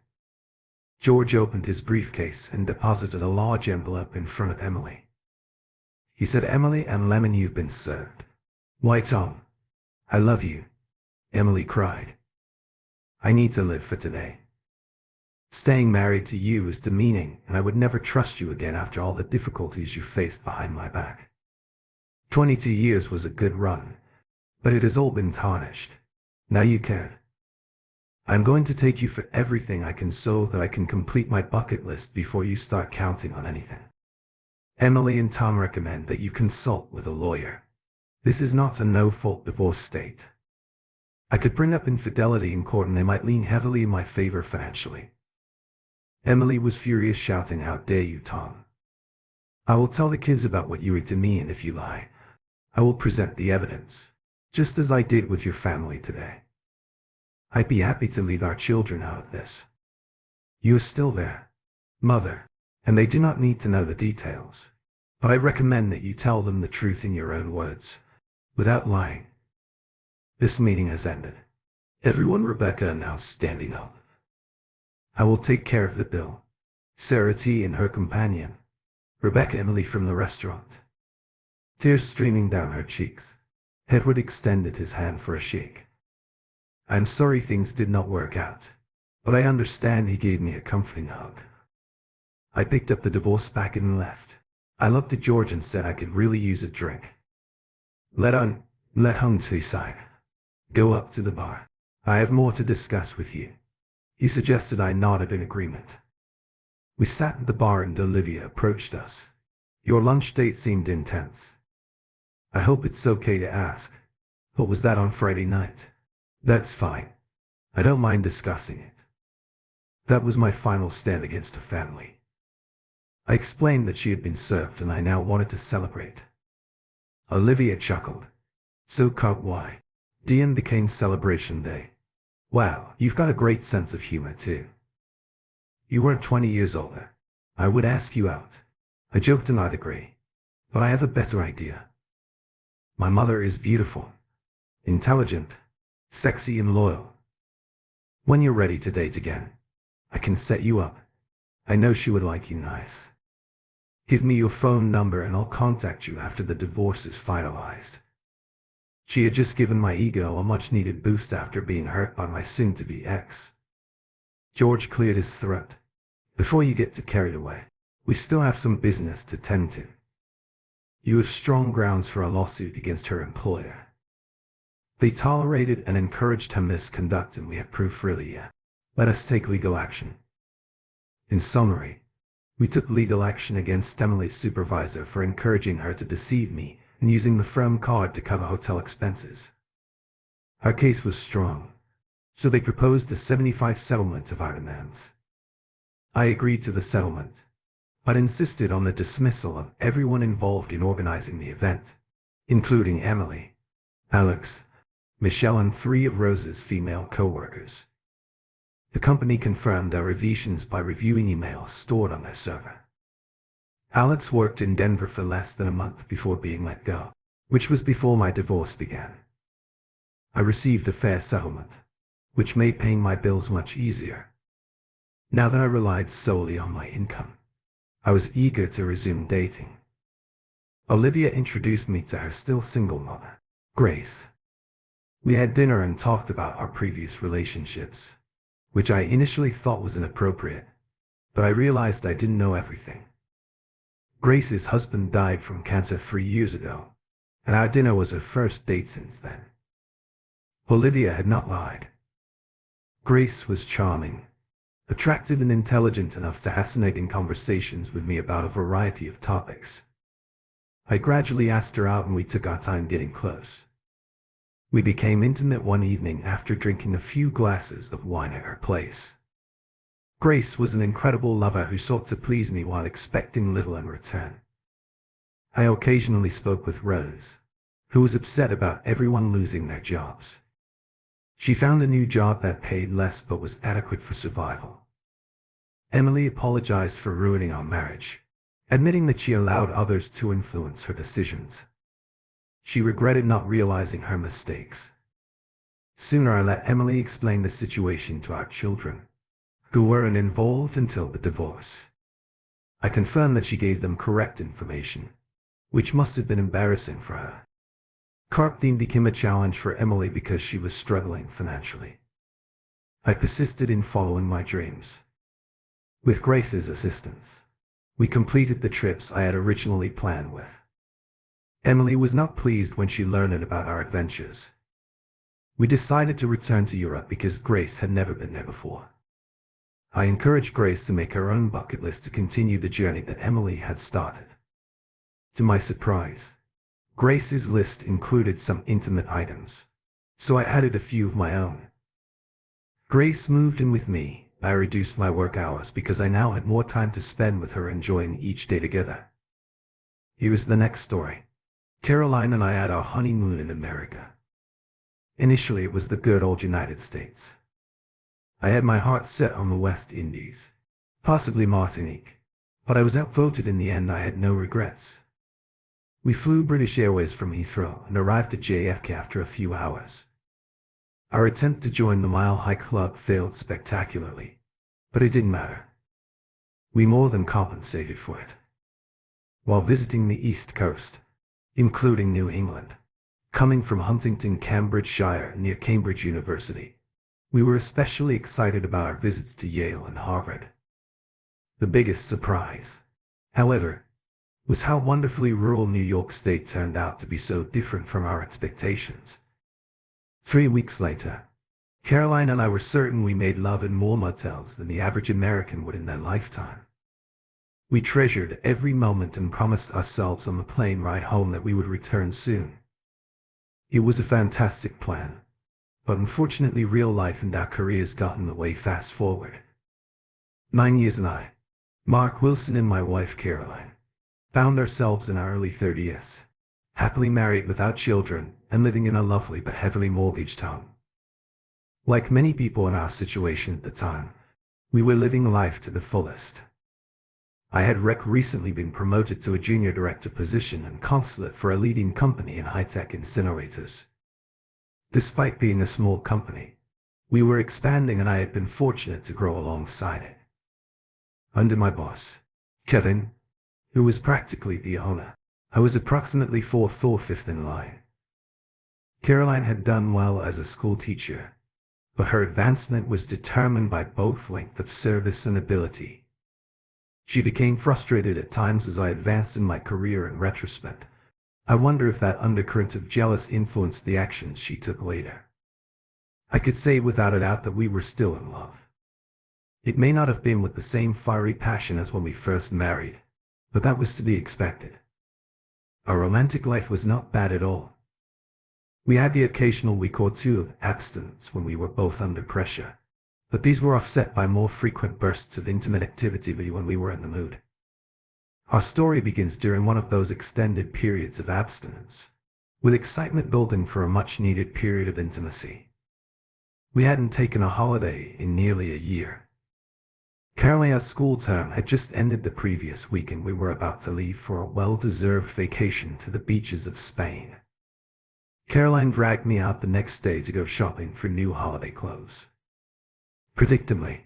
George opened his briefcase and deposited a large envelope in front of Emily. He said, "Emily and Lemon, you've been served." "Why, Tom? I love you," Emily cried. "I need to live for today. Staying married to you is demeaning, and I would never trust you again after all the difficulties you faced behind my back. 22 years was a good run, but it has all been tarnished. Now you can. I'm going to take you for everything I can so that I can complete my bucket list before you start counting on anything. Emily and Tom recommend that you consult with a lawyer. This is not a no-fault divorce state. I could bring up infidelity in court and they might lean heavily in my favor financially." Emily was furious, shouting, "How dare you, Tom? I will tell the kids about what you did to me, and if you lie, I will present the evidence, just as I did with your family today. I'd be happy to leave our children out of this. You are still their mother, and they do not need to know the details, but I recommend that you tell them the truth in your own words, without lying. This meeting has ended." Everyone, Rebecca announced, standing up. "I will take care of the bill." Sarah T. and her companion, Rebecca Emily, from the restaurant, tears streaming down her cheeks. Edward extended his hand for a shake. "I'm sorry things did not work out, but I understand." He gave me a comforting hug. I picked up the divorce packet and left. I looked at George and said I could really use a drink. Let hung to his side. "Go up to the bar. I have more to discuss with you." He suggested. I nodded in agreement. We sat at the bar and Olivia approached us. "Your lunch date seemed intense. I hope it's okay to ask, what was that on Friday night?" "That's fine. I don't mind discussing it. That was my final stand against a family." I explained that she had been served and I now wanted to celebrate. Olivia chuckled. "So cut why? Diane became celebration day. Wow, you've got a great sense of humor too. You weren't 20 years older, I would ask you out." I joked and I'd agree. But I have a better idea. My mother is beautiful, intelligent, sexy and loyal. When you're ready to date again, I can set you up. I know she would like you nice. Give me your phone number and I'll contact you after the divorce is finalized. She had just given my ego a much-needed boost after being hurt by my soon-to-be ex. George cleared his throat. "Before you get too carried away, we still have some business to tend to. You have strong grounds for a lawsuit against her employer. They tolerated and encouraged her misconduct and we have proof. Really, yeah. Let us take legal action." In summary, we took legal action against Emily's supervisor for encouraging her to deceive me and using the firm card to cover hotel expenses. Our case was strong, so they proposed a 75 settlement of our demands. I agreed to the settlement, but insisted on the dismissal of everyone involved in organizing the event, including Emily, Alex, Michelle and 3 of Rose's female co-workers. The company confirmed our revisions by reviewing emails stored on their server. Alex worked in Denver for less than a month before being let go, which was before my divorce began. I received a fair settlement, which made paying my bills much easier. Now that I relied solely on my income, I was eager to resume dating. Olivia introduced me to her still single mother. Grace. We had dinner and talked about our previous relationships, which I initially thought was inappropriate, but I realized I didn't know everything. Grace's husband died from cancer 3 years ago, and our dinner was her first date since then. Olivia had not lied. Grace was charming, attractive and intelligent enough to fascinate in conversations with me about a variety of topics. I gradually asked her out and we took our time getting close. We became intimate one evening after drinking a few glasses of wine at her place. Grace was an incredible lover who sought to please me while expecting little in return. I occasionally spoke with Rose, who was upset about everyone losing their jobs. She found a new job that paid less but was adequate for survival. Emily apologized for ruining our marriage, admitting that she allowed others to influence her decisions. She regretted not realizing her mistakes. Sooner I let Emily explain the situation to our children, who weren't involved until the divorce. I confirmed that she gave them correct information, which must have been embarrassing for her. Carpeting became a challenge for Emily because she was struggling financially. I persisted in following my dreams. With Grace's assistance, we completed the trips I had originally planned with. Emily was not pleased when she learned about our adventures. We decided to return to Europe because Grace had never been there before. I encouraged Grace to make her own bucket list to continue the journey that Emily had started. To my surprise, Grace's list included some intimate items, so I added a few of my own. Grace moved in with me. I reduced my work hours because I now had more time to spend with her, enjoying each day together. Here is the next story. Caroline and I had our honeymoon in America. Initially it was the good old United States. I had my heart set on the West Indies, possibly Martinique, but I was outvoted in the end. I had no regrets. We flew British Airways from Heathrow and arrived at JFK after a few hours. Our attempt to join the Mile High Club failed spectacularly, but it didn't matter. We more than compensated for it. While visiting the East Coast, including New England, coming from Huntington, Cambridgeshire near Cambridge University, we were especially excited about our visits to Yale and Harvard. The biggest surprise, however, was how wonderfully rural New York State turned out to be so different from our expectations. 3 weeks later, Caroline and I were certain we made love in more motels than the average American would in their lifetime. We treasured every moment and promised ourselves on the plane ride home that we would return soon. It was a fantastic plan, but unfortunately real life and our careers got in the way. Fast forward 9 years and I, Mark Wilson and my wife Caroline, found ourselves in our early 30s, happily married without children and living in a lovely but heavily mortgaged home. Like many people in our situation at the time, we were living life to the fullest. I had recently been promoted to a junior director position and consulate for a leading company in high-tech incinerators. Despite being a small company, we were expanding and I had been fortunate to grow alongside it. Under my boss, Kevin, who was practically the owner, I was approximately fourth or fifth in line. Caroline had done well as a school teacher, but her advancement was determined by both length of service and ability. She became frustrated at times as I advanced in my career. In retrospect, I wonder if that undercurrent of jealousy influenced the actions she took later. I could say without a doubt that we were still in love. It may not have been with the same fiery passion as when we first married, but that was to be expected. Our romantic life was not bad at all. We had the occasional week or two of abstinence when we were both under pressure, but these were offset by more frequent bursts of intimate activity when we were in the mood. Our story begins during one of those extended periods of abstinence, with excitement building for a much-needed period of intimacy. We hadn't taken a holiday in nearly a year. Caroline's school term had just ended the previous week and we were about to leave for a well-deserved vacation to the beaches of Spain. Caroline dragged me out the next day to go shopping for new holiday clothes. Predictably,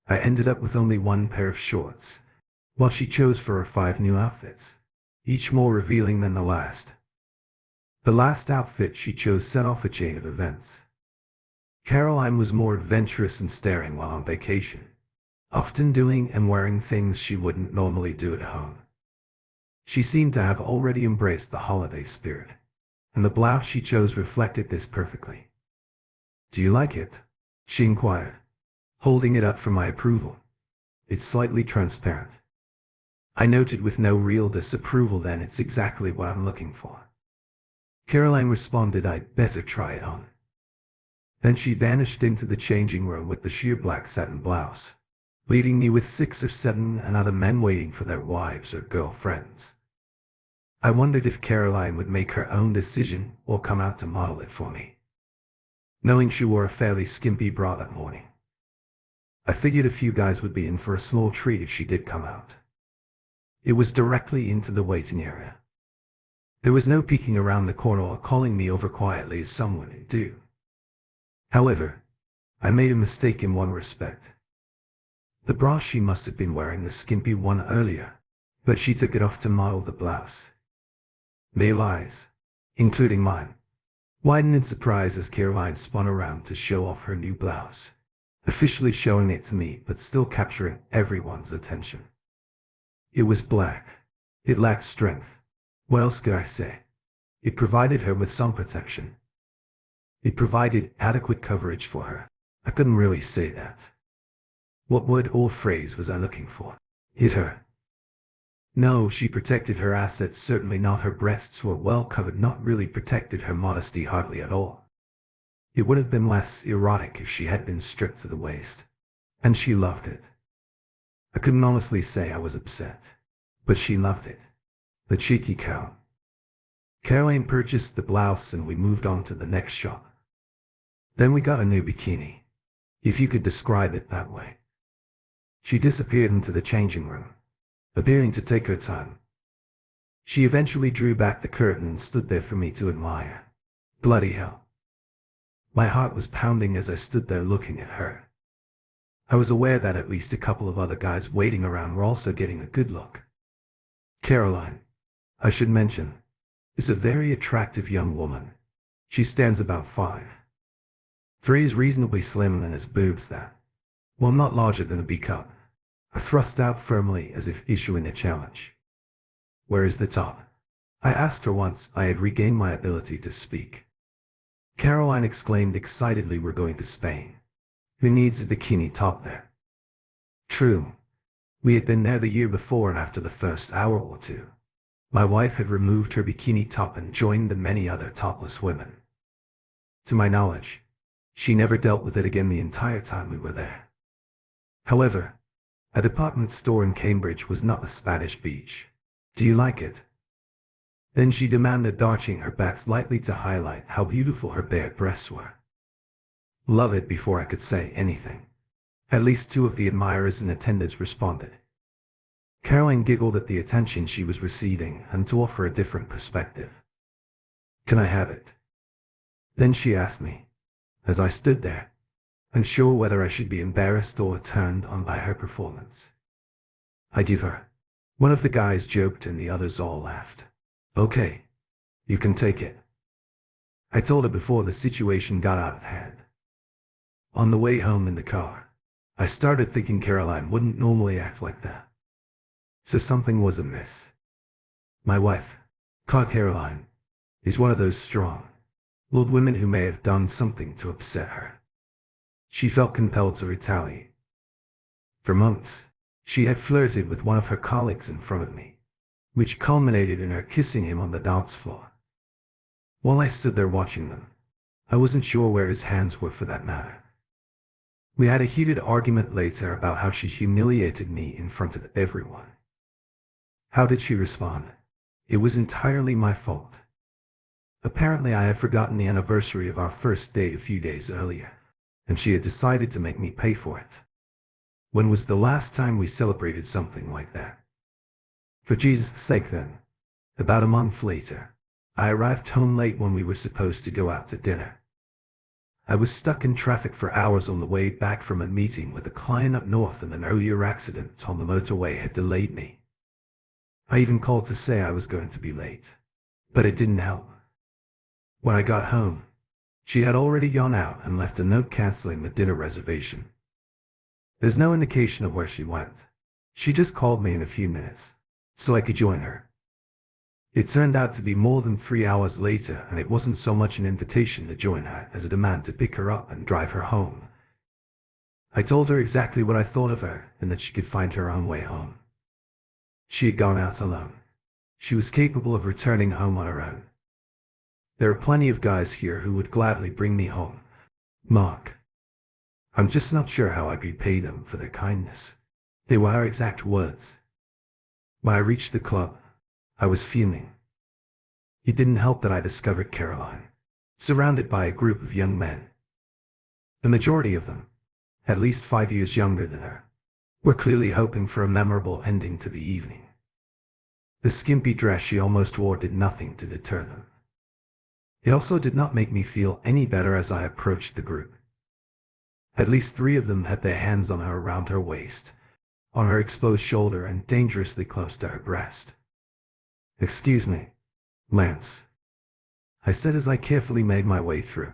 I ended up with only one pair of shorts, while she chose for her 5 new outfits, each more revealing than the last. The last outfit she chose set off a chain of events. Caroline was more adventurous and staring while on vacation, often doing and wearing things she wouldn't normally do at home. She seemed to have already embraced the holiday spirit, and the blouse she chose reflected this perfectly. "Do you like it?" she inquired, holding it up for my approval. "It's slightly transparent." I noted with no real disapproval. "Then it's exactly what I'm looking for." Caroline responded, "I'd better try it on." Then she vanished into the changing room with the sheer black satin blouse, leaving me with 6 or 7 other men waiting for their wives or girlfriends. I wondered if Caroline would make her own decision or come out to model it for me. Knowing she wore a fairly skimpy bra that morning, I figured a few guys would be in for a small treat if she did come out. It was directly into the waiting area. There was no peeking around the corner or calling me over quietly as someone would do. However, I made a mistake in one respect. The bra, she must have been wearing the skimpy one earlier, but she took it off to model the blouse. Male eyes, including mine, widened in surprise as Caroline spun around to show off her new blouse, officially showing it to me but still capturing everyone's attention. It was black. It lacked strength. What else could I say? It provided her with some protection. It provided adequate coverage for her. I couldn't really say that. What word or phrase was I looking for? Hit her. No, she protected her assets, certainly not. Her breasts were well covered, not really protected her modesty hardly at all. It would have been less erotic if she had been stripped to the waist. And she loved it. I couldn't honestly say I was upset, but she loved it. The cheeky cow. Caroline purchased the blouse and we moved on to the next shop. Then we got a new bikini, if you could describe it that way. She disappeared into the changing room, appearing to take her time. She eventually drew back the curtain and stood there for me to admire. Bloody hell. My heart was pounding as I stood there looking at her. I was aware that at least a couple of other guys waiting around were also getting a good look. Caroline, I should mention, is a very attractive young woman. She stands about 5'3", is reasonably slim and has boobs that, while not larger than a B-cup, are thrust out firmly as if issuing a challenge. "Where is the top?" I asked her once I had regained my ability to speak. Caroline exclaimed excitedly, "We're going to Spain. Who needs a bikini top there?" True. We had been there the year before, and after the first hour or two, my wife had removed her bikini top and joined the many other topless women. To my knowledge, she never dealt with it again the entire time we were there. However, a department store in Cambridge was not a Spanish beach. "Do you like it?" Then she demanded, arching her back slightly to highlight how beautiful her bare breasts were. "Love it," before I could say anything. At least 2 of the admirers in attendance responded. Caroline giggled at the attention she was receiving and to offer a different perspective. "Can I have it?" Then she asked me, as I stood there, unsure whether I should be embarrassed or turned on by her performance. I gave her. One of the guys joked and the others all laughed. "Okay, you can take it," I told her before the situation got out of hand. On the way home in the car, I started thinking Caroline wouldn't normally act like that. So something was amiss. My wife, Caroline, is one of those strong, willed women who may have done something to upset her. She felt compelled to retaliate. For months, she had flirted with one of her colleagues in front of me, which culminated in her kissing him on the dance floor. While I stood there watching them, I wasn't sure where his hands were for that matter. We had a heated argument later about how she humiliated me in front of everyone. How did she respond? It was entirely my fault. Apparently I had forgotten the anniversary of our first date a few days earlier, and she had decided to make me pay for it. When was the last time we celebrated something like that? For Jesus' sake then. About a month later, I arrived home late when we were supposed to go out to dinner. I was stuck in traffic for hours on the way back from a meeting with a client up north, and an earlier accident on the motorway had delayed me. I even called to say I was going to be late, but it didn't help. When I got home, she had already gone out and left a note canceling the dinner reservation. There's no indication of where she went. She just called me in a few minutes, so I could join her. It turned out to be more than 3 hours later, and it wasn't so much an invitation to join her as a demand to pick her up and drive her home. I told her exactly what I thought of her and that she could find her own way home. She had gone out alone. She was capable of returning home on her own. There are plenty of guys here who would gladly bring me home, Mark. I'm just not sure how I could repay them for their kindness. They were her exact words. When I reached the club, I was fuming. It didn't help that I discovered Caroline, surrounded by a group of young men. The majority of them, at least 5 years younger than her, were clearly hoping for a memorable ending to the evening. The skimpy dress she almost wore did nothing to deter them. It also did not make me feel any better as I approached the group. At least 3 of them had their hands on her around her waist, on her exposed shoulder and dangerously close to her breast. "Excuse me, Lance," I said as I carefully made my way through,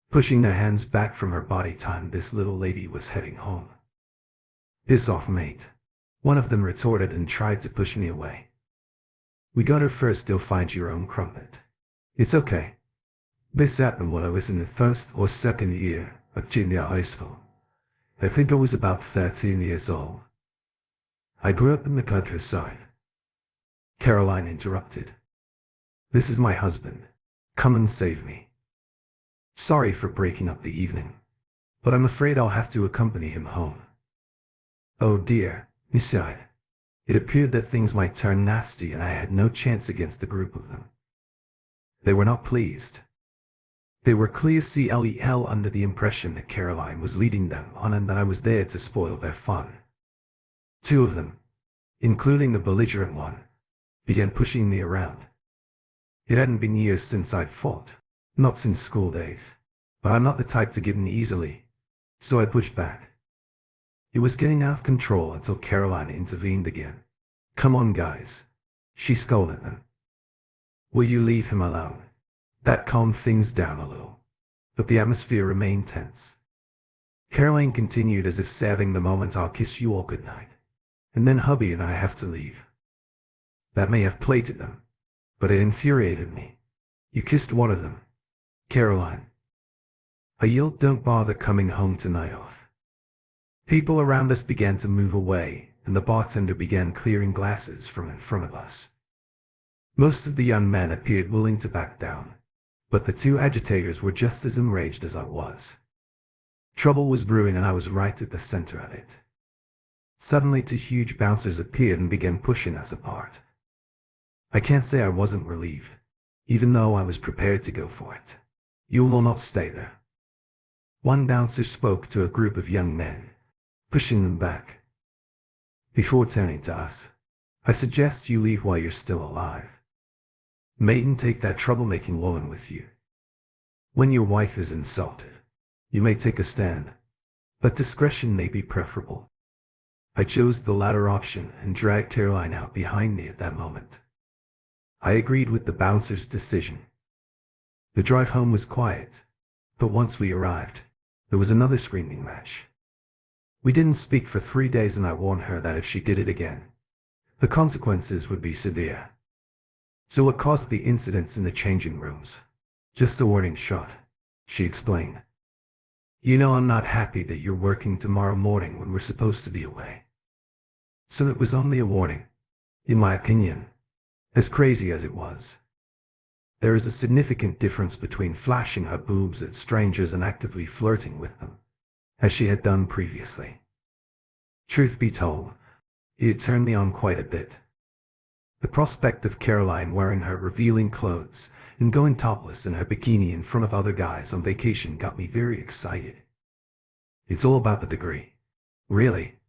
pushing their hands back from her body time this little lady was heading home. "Piss off, mate," one of them retorted and tried to push me away. "We got her first, you'll find your own crumpet. It's okay." This happened when I was in the first or second year of junior high school. I think I was about 13 years old. I grew up in the countryside. Caroline interrupted. "This is my husband. Come and save me. Sorry for breaking up the evening, but I'm afraid I'll have to accompany him home." Oh dear, he sighed. It appeared that things might turn nasty and I had no chance against the group of them. They were not pleased. They were clearly under the impression that Caroline was leading them on and that I was there to spoil their fun. 2 of them, including the belligerent one, began pushing me around. It hadn't been years since I'd fought, not since school days, but I'm not the type to give in easily, so I pushed back. It was getting out of control until Caroline intervened again. "Come on, guys," she scolded them. "Will you leave him alone?" That calmed things down a little, but the atmosphere remained tense. Caroline continued as if saving the moment. "I'll kiss you all goodnight, and then hubby and I have to leave." That may have plated them, but it infuriated me. "You kissed one of them, Caroline." I yelled, "Don't bother coming home tonight off." People around us began to move away, and the bartender began clearing glasses from in front of us. Most of the young men appeared willing to back down, but the 2 agitators were just as enraged as I was. Trouble was brewing and I was right at the center of it. Suddenly 2 huge bouncers appeared and began pushing us apart. I can't say I wasn't relieved, even though I was prepared to go for it. "You will not stay there." One bouncer spoke to a group of young men, pushing them back. Before turning to us, "I suggest you leave while you're still alive. Maiden, take that troublemaking woman with you. When your wife is insulted, you may take a stand, but discretion may be preferable." I chose the latter option and dragged Caroline out behind me at that moment. I agreed with the bouncer's decision. The drive home was quiet, but once we arrived, there was another screaming match. We didn't speak for 3 days and I warned her that if she did it again, the consequences would be severe. "So what caused the incidents in the changing rooms?" "Just a warning shot," she explained. "You know I'm not happy that you're working tomorrow morning when we're supposed to be away." So it was only a warning, in my opinion, as crazy as it was. There is a significant difference between flashing her boobs at strangers and actively flirting with them, as she had done previously. Truth be told, it turned me on quite a bit. The prospect of Caroline wearing her revealing clothes and going topless in her bikini in front of other guys on vacation got me very excited. It's all about the degree, really.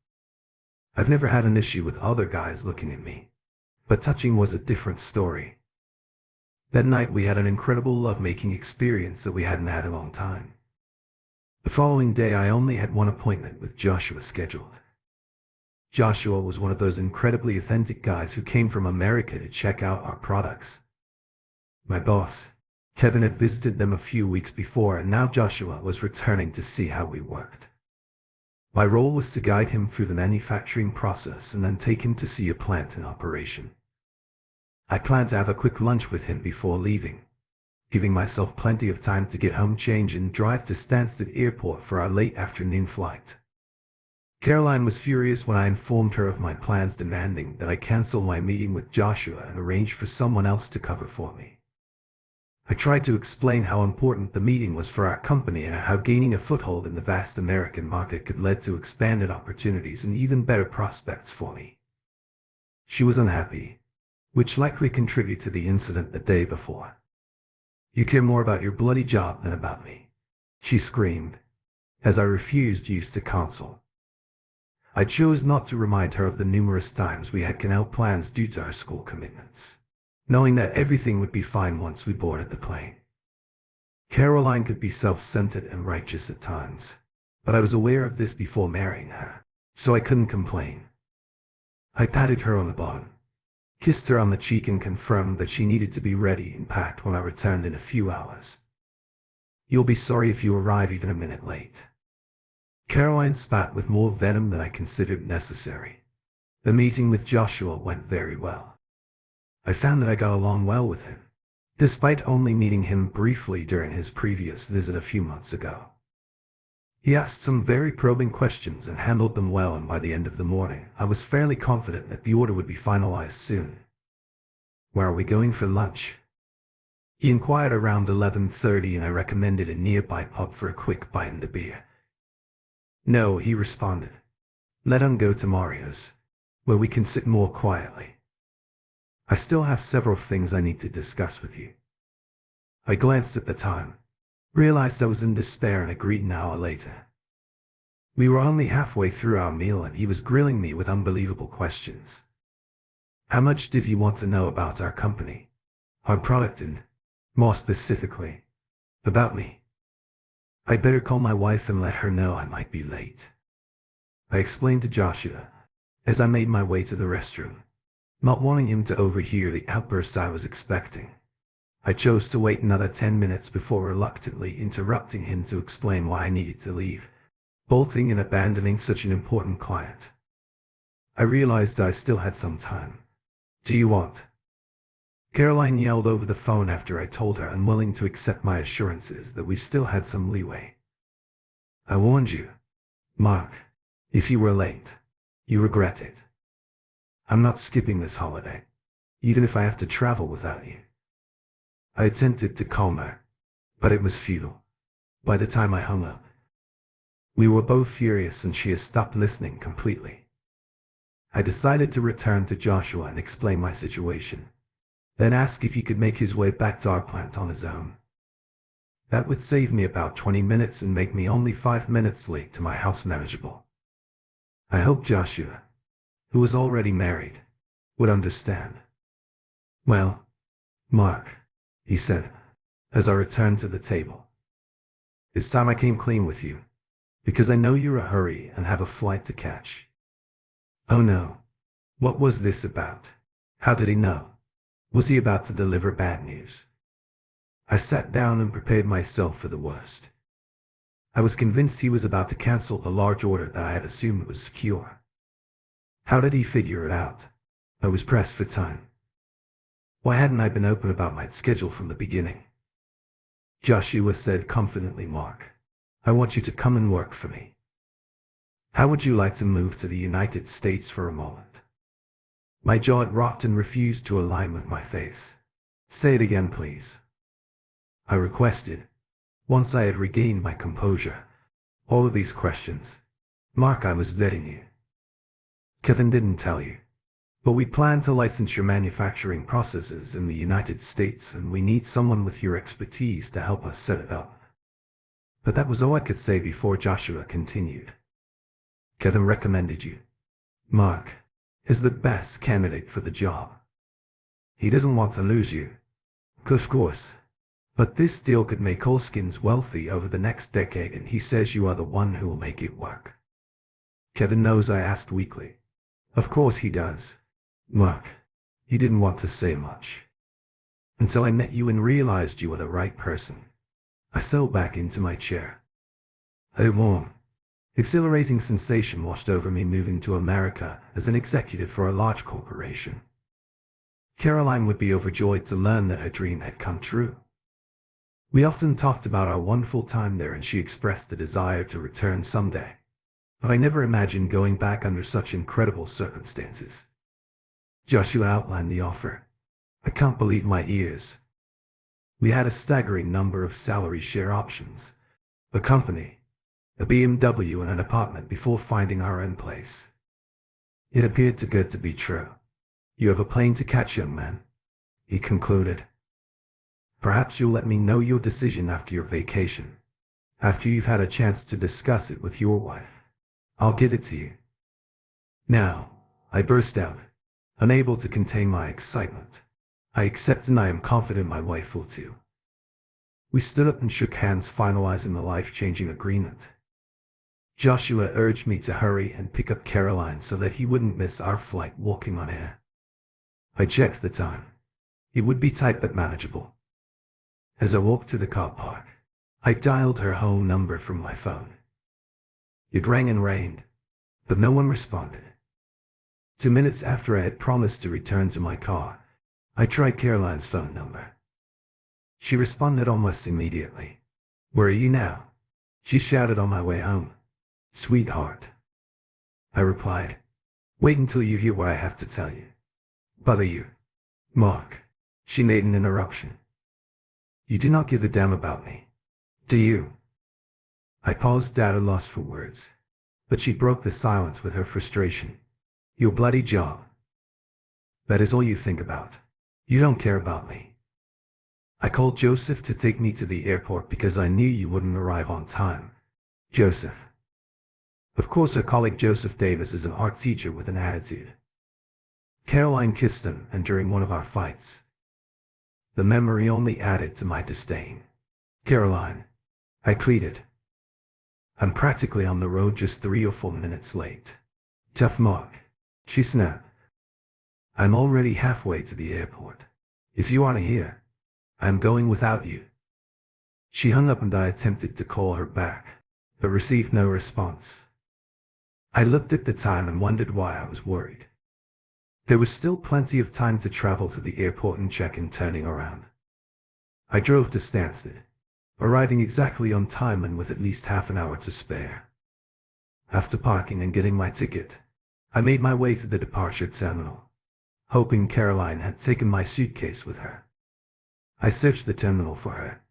I've never had an issue with other guys looking at me, but touching was a different story. That night we had an incredible lovemaking experience that we hadn't had in a long time. The following day I only had one appointment with Joshua scheduled. Joshua was one of those incredibly authentic guys who came from America to check out our products. My boss, Kevin had visited them a few weeks before, and now Joshua was returning to see how we worked. My role was to guide him through the manufacturing process and then take him to see a plant in operation. I planned to have a quick lunch with him before leaving, giving myself plenty of time to get home, change, and drive to Stansted Airport for our late afternoon flight. Caroline was furious when I informed her of my plans, demanding that I cancel my meeting with Joshua and arrange for someone else to cover for me. I tried to explain how important the meeting was for our company and how gaining a foothold in the vast American market could lead to expanded opportunities and even better prospects for me. She was unhappy, which likely contributed to the incident the day before. "You care more about your bloody job than about me," she screamed, as I refused use to console. I chose not to remind her of the numerous times we had canceled plans due to our school commitments, knowing that everything would be fine once we boarded the plane. Caroline could be self-centered and righteous at times, but I was aware of this before marrying her, so I couldn't complain. I patted her on the bottom, kissed her on the cheek, and confirmed that she needed to be ready and packed when I returned in a few hours. "You'll be sorry if you arrive even a minute late." Caroline spat with more venom than I considered necessary. The meeting with Joshua went very well. I found that I got along well with him, despite only meeting him briefly during his previous visit a few months ago. He asked some very probing questions and handled them well, and by the end of the morning, I was fairly confident that the order would be finalized soon. "Where are we going for lunch?" He inquired around 11:30, and I recommended a nearby pub for a quick bite and a beer. "No," he responded. "Let us go to Mario's, where we can sit more quietly. I still have several things I need to discuss with you." I glanced at the time, realized I was in despair, and agreed an hour later. We were only halfway through our meal and he was grilling me with unbelievable questions. How much did he want to know about our company, our product, and, more specifically, about me? I'd better call my wife and let her know I might be late, I explained to Joshua as I made my way to the restroom, not wanting him to overhear the outburst I was expecting. I chose to wait another 10 minutes before reluctantly interrupting him to explain why I needed to leave, bolting and abandoning such an important client. I realized I still had some time. "Do you want?" Caroline yelled over the phone after I told her, unwilling to accept my assurances that we still had some leeway. "I warned you, Mark. If you were late, you regret it. I'm not skipping this holiday, even if I have to travel without you." I attempted to calm her, but it was futile. By the time I hung up, we were both furious and she had stopped listening completely. I decided to return to Joshua and explain my situation, then ask if he could make his way back to our plant on his own. That would save me about 20 minutes and make me only 5 minutes late to my house manageable. I hoped Joshua, who was already married, would understand. "Well, Mark," he said, as I returned to the table, "it's time I came clean with you, because I know you're in a hurry and have a flight to catch." Oh no. What was this about? How did he know? Was he about to deliver bad news? I sat down and prepared myself for the worst. I was convinced he was about to cancel the large order that I had assumed was secure. How did he figure it out? I was pressed for time. Why hadn't I been open about my schedule from the beginning? Joshua said confidently, "Mark, I want you to come and work for me. How would you like to move to the United States for a moment?" My jaw dropped and refused to align with my face. "Say it again, please," I requested, once I had regained my composure. "All of these questions, Mark, I was vetting you. Kevin didn't tell you, but we plan to license your manufacturing processes in the United States, and we need someone with your expertise to help us set it up." But that was all I could say before Joshua continued. "Kevin recommended you. Mark is the best candidate for the job. He doesn't want to lose you, of course, but this deal could make Holskins wealthy over the next decade, and he says you are the one who will make it work." "Kevin knows?" I asked weakly. "Of course he does, Mark. He didn't want to say much." until I met you and realized you were the right person. I fell back into my chair. A warm, exhilarating sensation washed over me moving to America as an executive for a large corporation. Caroline would be overjoyed to learn that her dream had come true. We often talked about our wonderful time there, and she expressed the desire to return someday. But I never imagined going back under such incredible circumstances. Joshua outlined the offer. I can't believe my ears. We had a staggering number of salary share options, a company, a BMW, and an apartment before finding our own place. It appeared too good to be true. You have a plane to catch, young man, he concluded. Perhaps you'll let me know your decision after your vacation, after you've had a chance to discuss it with your wife. I'll get it to you. Now, I burst out, unable to contain my excitement. I accept, and I am confident my wife will too. We stood up and shook hands, finalizing the life-changing agreement. Joshua urged me to hurry and pick up Caroline so that he wouldn't miss our flight walking on air. I checked the time. It would be tight but manageable. As I walked to the car park, I dialed her home number from my phone. It rang and rained, but no one responded. 2 minutes after I had promised to return to my car, I tried Caroline's phone number. She responded almost immediately. "Where are you now?" she shouted on my way home. "Sweetheart," I replied. "Wait until you hear what I have to tell you." "Bother you, Mark," she made an interruption. "You do not give a damn about me, do you?" I paused at a loss for words, but she broke the silence with her frustration. "Your bloody job. That is all you think about. You don't care about me. I called Joseph to take me to the airport because I knew you wouldn't arrive on time." Joseph. Of course, her colleague Joseph Davis is an art teacher with an attitude. Caroline kissed him, and during one of our fights. The memory only added to my disdain. "Caroline," I pleaded. "I'm practically on the road, just 3 or 4 minutes late." "Tough, Mark," she snapped. "I'm already halfway to the airport. If you aren't here, I'm going without you." She hung up, and I attempted to call her back, but received no response. I looked at the time and wondered why I was worried. There was still plenty of time to travel to the airport and check in, turning around. I drove to Stansted, arriving exactly on time and with at least half an hour to spare. After parking and getting my ticket, I made my way to the departure terminal, hoping Caroline had taken my suitcase with her. I searched the terminal for her,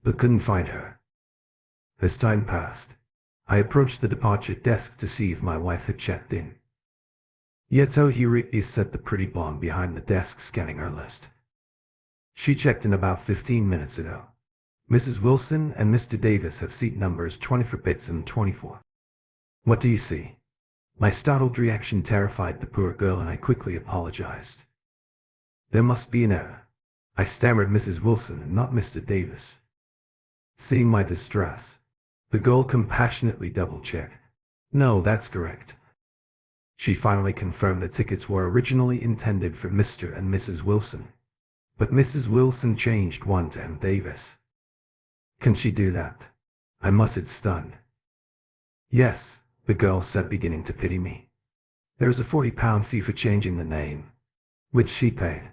but couldn't find her. As time passed, I approached the departure desk to see if my wife had checked in. Yet oh, here is, said the pretty blonde behind the desk, scanning her list. "She checked in about 15 minutes ago. Mrs. Wilson and Mr. Davis have seat numbers 24 bits and 24. What do you see?" My startled reaction terrified the poor girl, and I quickly apologized. "There must be an error. I stammered, Mrs. Wilson and not Mr. Davis." Seeing my distress, the girl compassionately double-checked. "No, that's correct." She finally confirmed the tickets were originally intended for Mr. and Mrs. Wilson, but Mrs. Wilson changed one to M. Davis. "Can she do that?" I muttered, stunned. "Yes," the girl said, beginning to pity me. "There is a £40 fee for changing the name," which she paid.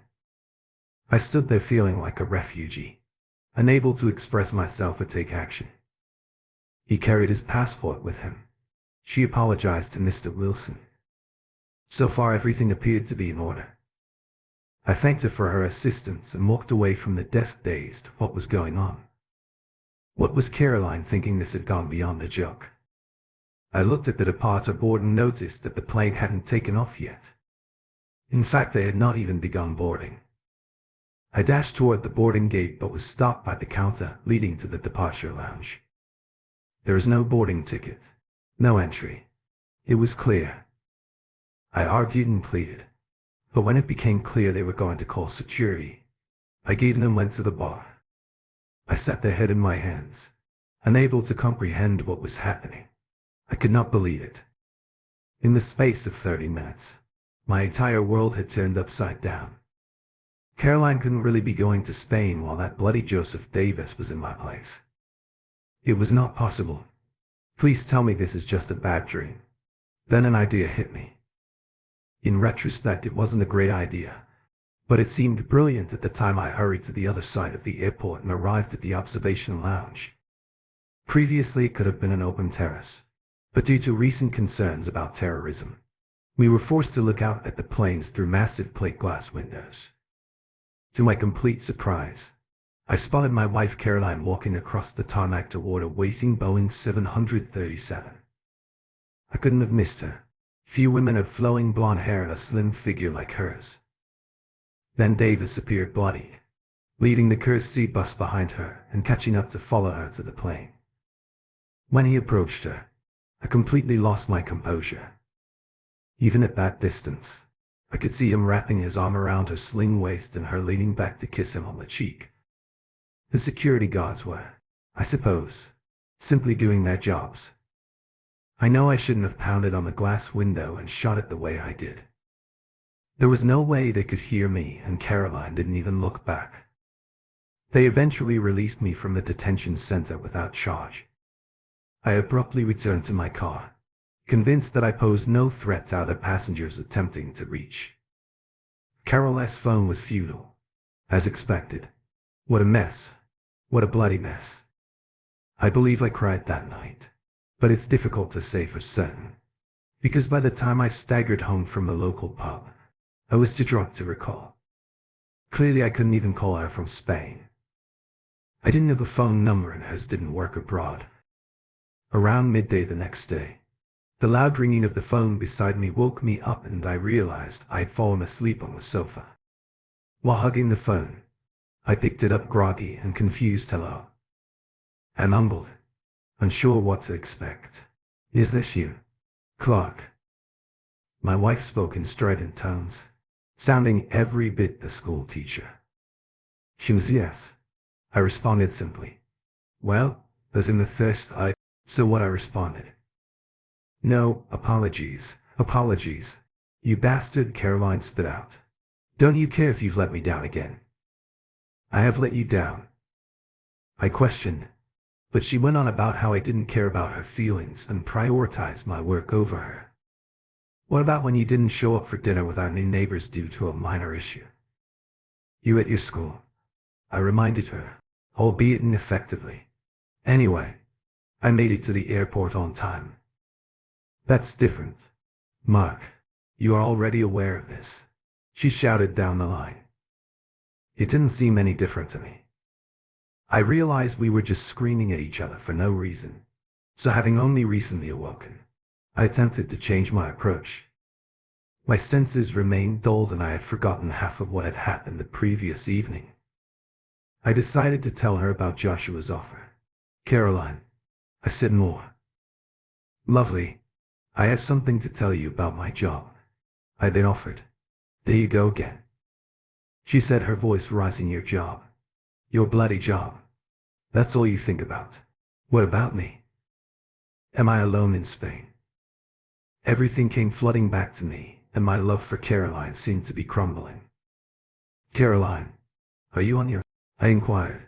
I stood there feeling like a refugee, unable to express myself or take action. He carried his passport with him. She apologized to Mr. Wilson. So far, everything appeared to be in order. I thanked her for her assistance and walked away from the desk, dazed. What was going on? What was Caroline thinking? This had gone beyond a joke. I looked at the departure board and noticed that the plane hadn't taken off yet. In fact, they had not even begun boarding. I dashed toward the boarding gate, but was stopped by the counter leading to the departure lounge. There is no boarding ticket, no entry. It was clear. I argued and pleaded, but when it became clear they were going to call security, I gave in and went to the bar. I sat there, head in my hands, unable to comprehend what was happening. I could not believe it. In the space of 30 minutes, my entire world had turned upside down. Caroline couldn't really be going to Spain while that bloody Joseph Davis was in my place. It was not possible. Please tell me this is just a bad dream. Then an idea hit me. In retrospect, it wasn't a great idea, but it seemed brilliant at the time. I hurried to the other side of the airport and arrived at the observation lounge. Previously, it could have been an open terrace, but due to recent concerns about terrorism, we were forced to look out at the planes through massive plate glass windows. To my complete surprise, I spotted my wife Caroline walking across the tarmac toward a waiting Boeing 737. I couldn't have missed her. Few women have flowing blonde hair and a slim figure like hers. Then Davis appeared bloodied, leading the courtesy bus behind her and catching up to follow her to the plane. When he approached her, I completely lost my composure. Even at that distance, I could see him wrapping his arm around her slim waist and her leaning back to kiss him on the cheek. The security guards were, I suppose, simply doing their jobs. I know I shouldn't have pounded on the glass window and shot it the way I did. There was no way they could hear me, and Caroline didn't even look back. They eventually released me from the detention center without charge. I abruptly returned to my car, convinced that I posed no threat to other passengers attempting to reach. Carol's phone was futile, as expected. What a mess. What a bloody mess. I believe I cried that night, but it's difficult to say for certain, because by the time I staggered home from the local pub, I was too drunk to recall. Clearly I couldn't even call her from Spain. I didn't have a phone number and hers didn't work abroad. Around midday the next day, the loud ringing of the phone beside me woke me up and I realized I had fallen asleep on the sofa. While hugging the phone, I picked it up groggy and confused. Hello. I mumbled, unsure what to expect. Is this you, Clark? My wife spoke in strident tones, sounding every bit the school teacher. She was yes. I responded simply. Well, as in the first so what? I responded. No, apologies, you bastard, Caroline spit out. Don't you care if you've let me down again? I have let you down, I questioned, but she went on about how I didn't care about her feelings and prioritized my work over her. What about when you didn't show up for dinner with our new neighbors due to a minor issue? You at your school, I reminded her, albeit ineffectively. Anyway, I made it to the airport on time. That's different. Mark, you are already aware of this, she shouted down the line. It didn't seem any different to me. I realized we were just screaming at each other for no reason, so having only recently awoken, I attempted to change my approach. My senses remained dulled and I had forgotten half of what had happened the previous evening. I decided to tell her about Joshua's offer. Caroline, I said more. Lovely. I have something to tell you about my job. I've been offered. There you go again, she said, her voice rising. Your job. Your bloody job. That's all you think about. What about me? Am I alone in Spain? Everything came flooding back to me, and my love for Caroline seemed to be crumbling. Caroline, are you on your... I inquired.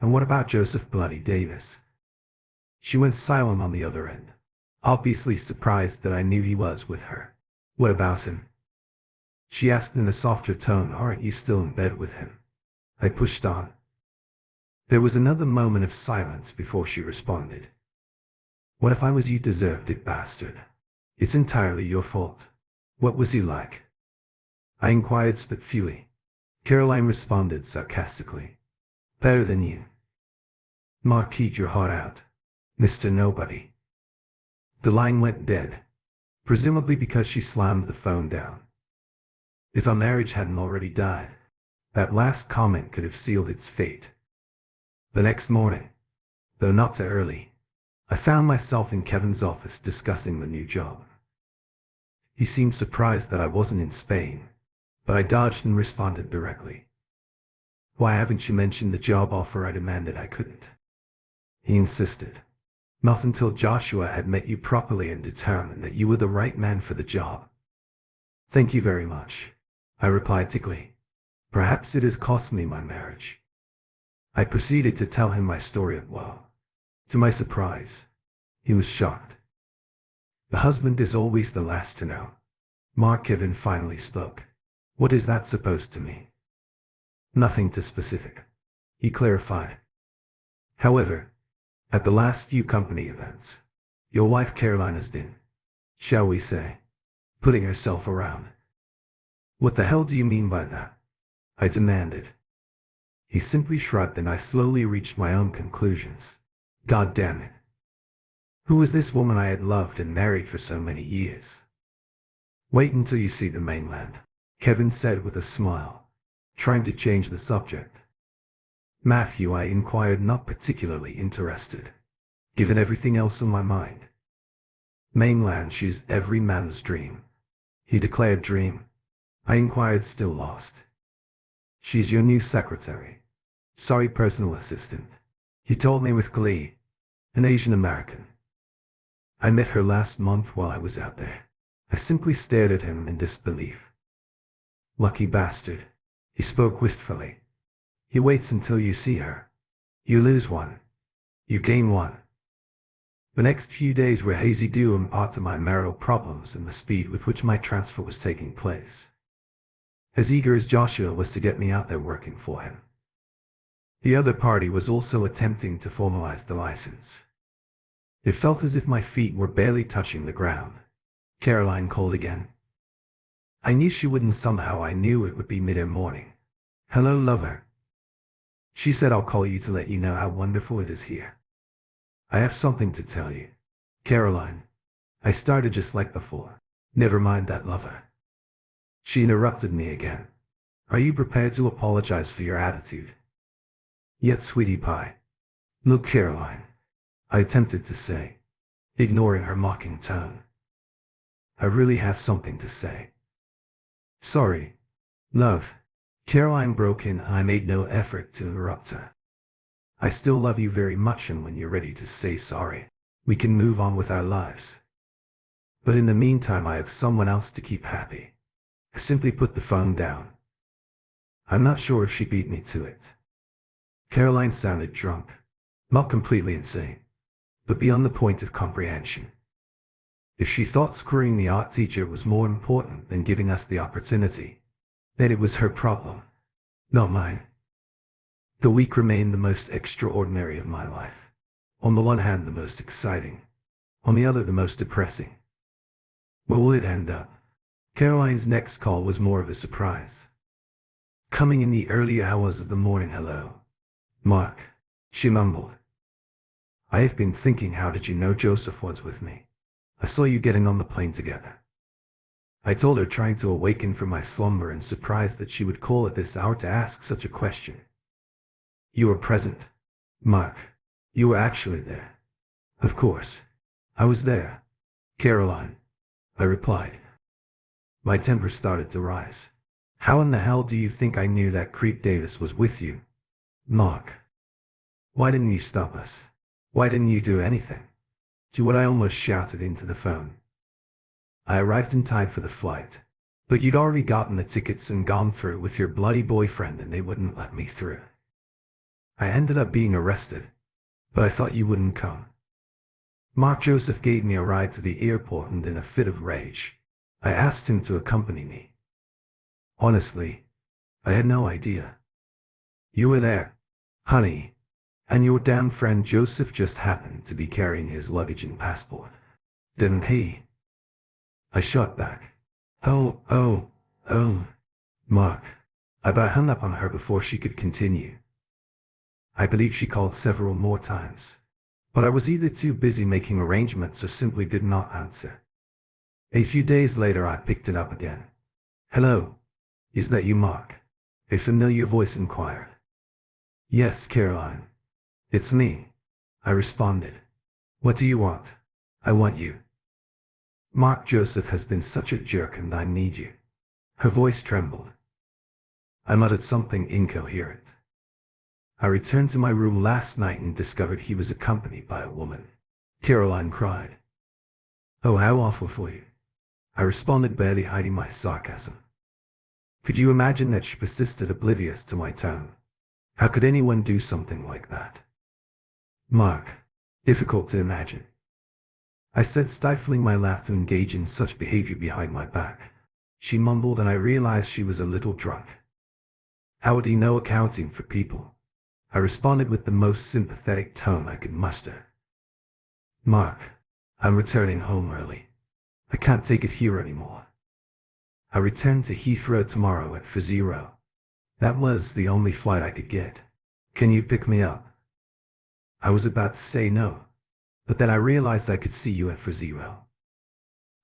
And what about Joseph Bloody Davis? She went silent on the other end, obviously surprised that I knew he was with her. What about him? She asked in a softer tone. Aren't you still in bed with him? I pushed on. There was another moment of silence before she responded. What if I was? You deserved it, bastard. It's entirely your fault. What was he like? I inquired spitefully. Caroline responded sarcastically. Better than you. Mark, eat your heart out, Mr. Nobody. The line went dead, presumably because she slammed the phone down. If our marriage hadn't already died, that last comment could have sealed its fate. The next morning, though not too early, I found myself in Kevin's office discussing the new job. He seemed surprised that I wasn't in Spain, but I dodged and responded directly. Why haven't you mentioned the job offer? I demanded. I couldn't. He insisted. Not until Joshua had met you properly and determined that you were the right man for the job. Thank you very much, I replied thickly. Perhaps it has cost me my marriage. I proceeded to tell him my story at well. To my surprise, he was shocked. The husband is always the last to know. Kevin finally spoke. What is that supposed to mean? Nothing too specific, he clarified. However, at the last few company events, your wife Caroline has been, shall we say, putting herself around. What the hell do you mean by that? I demanded. He simply shrugged and I slowly reached my own conclusions. God damn it. Who was this woman I had loved and married for so many years? Wait until you see the mainland, Kevin said with a smile, trying to change the subject. Matthew, I inquired, not particularly interested, given everything else on my mind. Mainland, she's every man's dream. He declared. Dream? I inquired, still lost. She's your new secretary. Sorry, personal assistant. He told me with glee. An Asian American. I met her last month while I was out there. I simply stared at him in disbelief. Lucky bastard. He spoke wistfully. He waits until you see her. You lose one. You gain one. The next few days were hazy due in part to my marital problems and the speed with which my transfer was taking place. As eager as Joshua was to get me out there working for him, the other party was also attempting to formalize the license. It felt as if my feet were barely touching the ground. Caroline called again. I knew she wouldn't. Somehow I knew it would be mid-morning. Hello, lover. She said, I'll call you to let you know how wonderful it is here. I have something to tell you. Caroline. I started just like before. Never mind that, lover. She interrupted me again. Are you prepared to apologize for your attitude? Yet, sweetie pie. Look, Caroline. I attempted to say, ignoring her mocking tone. I really have something to say. Sorry. Love. Caroline broke in. I made no effort to interrupt her. I still love you very much, and when you're ready to say sorry, we can move on with our lives. But in the meantime, I have someone else to keep happy. I simply put the phone down. I'm not sure if she beat me to it. Caroline sounded drunk, not completely insane, but beyond the point of comprehension. If she thought screwing the art teacher was more important than giving us the opportunity, then it was her problem, not mine. The week remained the most extraordinary of my life. On the one hand, the most exciting. On the other, the most depressing. Where will it end up? Caroline's next call was more of a surprise. Coming in the early hours of the morning. Hello, Mark, she mumbled. I have been thinking, how did you know Joseph was with me? I saw you getting on the plane together. I told her, trying to awaken from my slumber and surprised that she would call at this hour to ask such a question. You were present, Mark. You were actually there. Of course. I was there, Caroline, I replied. My temper started to rise. How in the hell do you think I knew that creep Davis was with you? Mark. Why didn't you stop us? Why didn't you do anything? To what I almost shouted into the phone. I arrived in time for the flight, but you'd already gotten the tickets and gone through with your bloody boyfriend, and they wouldn't let me through. I ended up being arrested, but I thought you wouldn't come. Mark Joseph gave me a ride to the airport, and in a fit of rage, I asked him to accompany me. Honestly, I had no idea. You were there, honey, and your damn friend Joseph just happened to be carrying his luggage and passport, didn't he? I shot back. Oh, Mark. I hung up on her before she could continue. I believe she called several more times, but I was either too busy making arrangements or simply did not answer. A few days later, I picked it up again. Hello, is that you, Mark? A familiar voice inquired. Yes, Caroline. It's me, I responded. What do you want? I want you. Mark Joseph has been such a jerk, and I need you. Her voice trembled. I muttered something incoherent. I returned to my room last night and discovered he was accompanied by a woman. Caroline cried. Oh, how awful for you. I responded, barely hiding my sarcasm. Could you imagine that she persisted, oblivious to my tone? How could anyone do something like that? Mark. Difficult to imagine, I said, stifling my laugh to engage in such behavior behind my back. She mumbled, and I realized she was a little drunk. How would he know accounting for people? I responded with the most sympathetic tone I could muster. Mark, I'm returning home early. I can't take it here anymore. I return to Heathrow tomorrow at 4:00. That was the only flight I could get. Can you pick me up? I was about to say no, but then I realized I could see you at 4:00.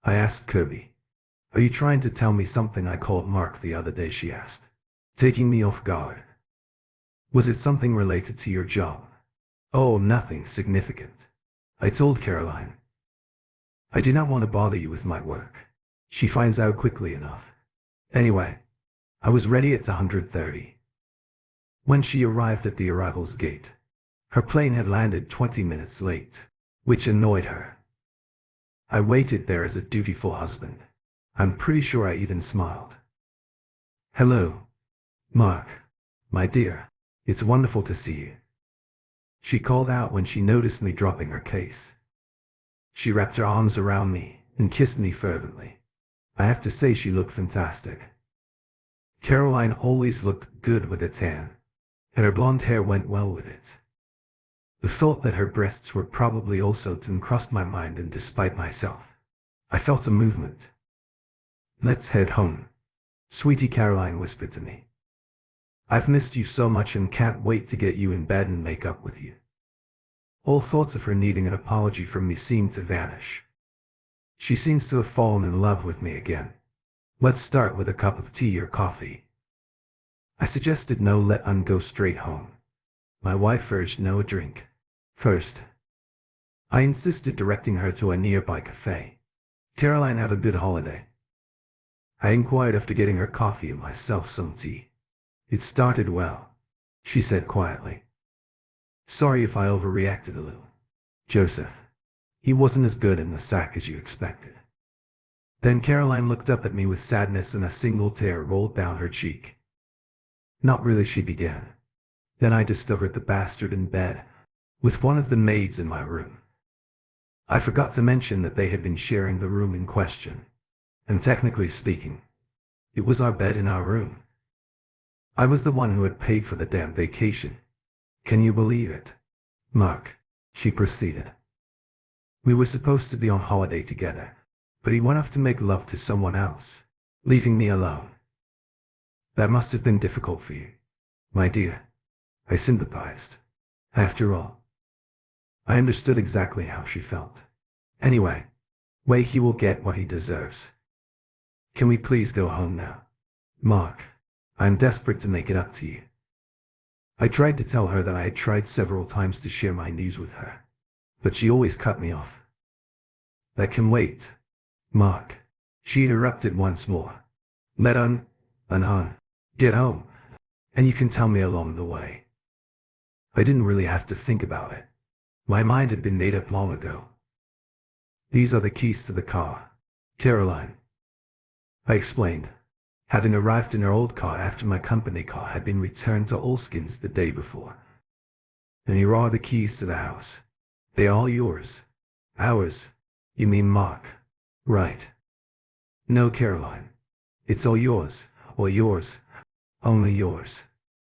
I asked Kirby. Are you trying to tell me something I called Mark the other day? She asked, taking me off guard. Was it something related to your job? Oh, nothing significant, I told Caroline. I do not want to bother you with my work. She finds out quickly enough. Anyway, I was ready at 1:30. When she arrived at the arrivals gate, her plane had landed 20 minutes late, which annoyed her. I waited there as a dutiful husband. I'm pretty sure I even smiled. Hello, Mark. My dear, it's wonderful to see you, she called out when she noticed me dropping her case. She wrapped her arms around me and kissed me fervently. I have to say she looked fantastic. Caroline always looked good with a tan, and her blonde hair went well with it. The thought that her breasts were probably also tan crossed my mind, and despite myself, I felt a movement. Let's head home, sweetie, Caroline whispered to me. I've missed you so much and can't wait to get you in bed and make up with you. All thoughts of her needing an apology from me seemed to vanish. She seems to have fallen in love with me again. Let's start with a cup of tea or coffee, I suggested. No, let us go straight home. My wife urged no, a drink first, I insisted, directing her to a nearby cafe. Caroline had a good holiday, I inquired after getting her coffee and myself some tea. It started well, she said quietly. Sorry if I overreacted a little, Joseph. He wasn't as good in the sack as you expected. Then Caroline looked up at me with sadness, and a single tear rolled down her cheek. Not really, she began. Then I discovered the bastard in bed with one of the maids in my room. I forgot to mention that they had been sharing the room in question, and technically speaking, it was our bed in our room. I was the one who had paid for the damn vacation. Can you believe it, Mark? She proceeded. We were supposed to be on holiday together, but he went off to make love to someone else, leaving me alone. That must have been difficult for you, my dear, I sympathized. After all, I understood exactly how she felt. Anyway, wait, he will get what he deserves. Can we please go home now? Mark, I am desperate to make it up to you. I tried to tell her that I had tried several times to share my news with her, but she always cut me off. That can wait, Mark, she interrupted once more. Let us get home, and you can tell me along the way. I didn't really have to think about it. My mind had been made up long ago. These are the keys to the car, Caroline, I explained, having arrived in her old car after my company car had been returned to Olskins the day before. And here are the keys to the house. They are all yours. Ours? You mean Mark, right? No, Caroline. It's all yours, or yours, only yours,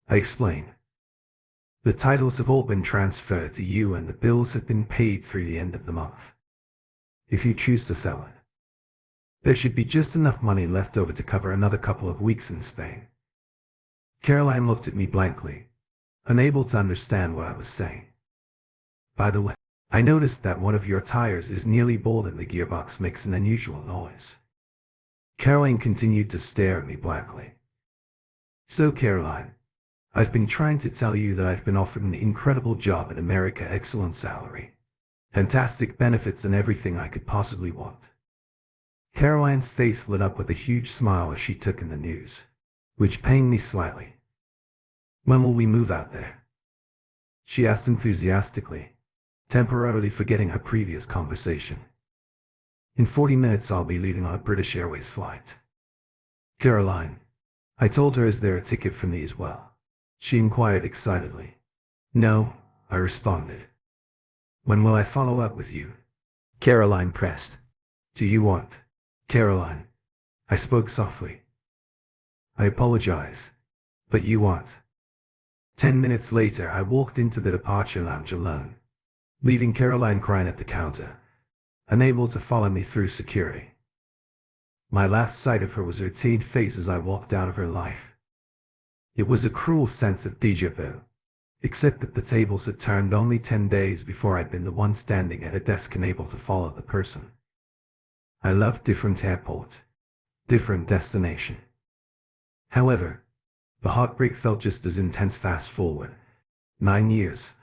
I explained. The titles have all been transferred to you, and the bills have been paid through the end of the month. If you choose to sell it, there should be just enough money left over to cover another couple of weeks in Spain. Caroline looked at me blankly, unable to understand what I was saying. By the way, I noticed that one of your tires is nearly bald and the gearbox makes an unusual noise. Caroline continued to stare at me blankly. So, Caroline, I've been trying to tell you that I've been offered an incredible job in America, excellent salary, fantastic benefits, and everything I could possibly want. Caroline's face lit up with a huge smile as she took in the news, which pained me slightly. When will we move out there? She asked enthusiastically, temporarily forgetting her previous conversation. In 40 minutes I'll be leaving on a British Airways flight. Caroline, I told her, is there a ticket for me as well? She inquired excitedly. No, I responded. When will I follow up with you? Caroline pressed. Do you want? Caroline. I spoke softly. I apologize. But you want? 10 minutes later, I walked into the departure lounge alone, leaving Caroline crying at the counter, unable to follow me through security. My last sight of her was her teed face as I walked out of her life. It was a cruel sense of déjà vu, except that the tables had turned only 10 days before I'd been the one standing at a desk unable to follow the person. I loved different airport, different destination. However, the heartbreak felt just as intense. Fast forward 9 years,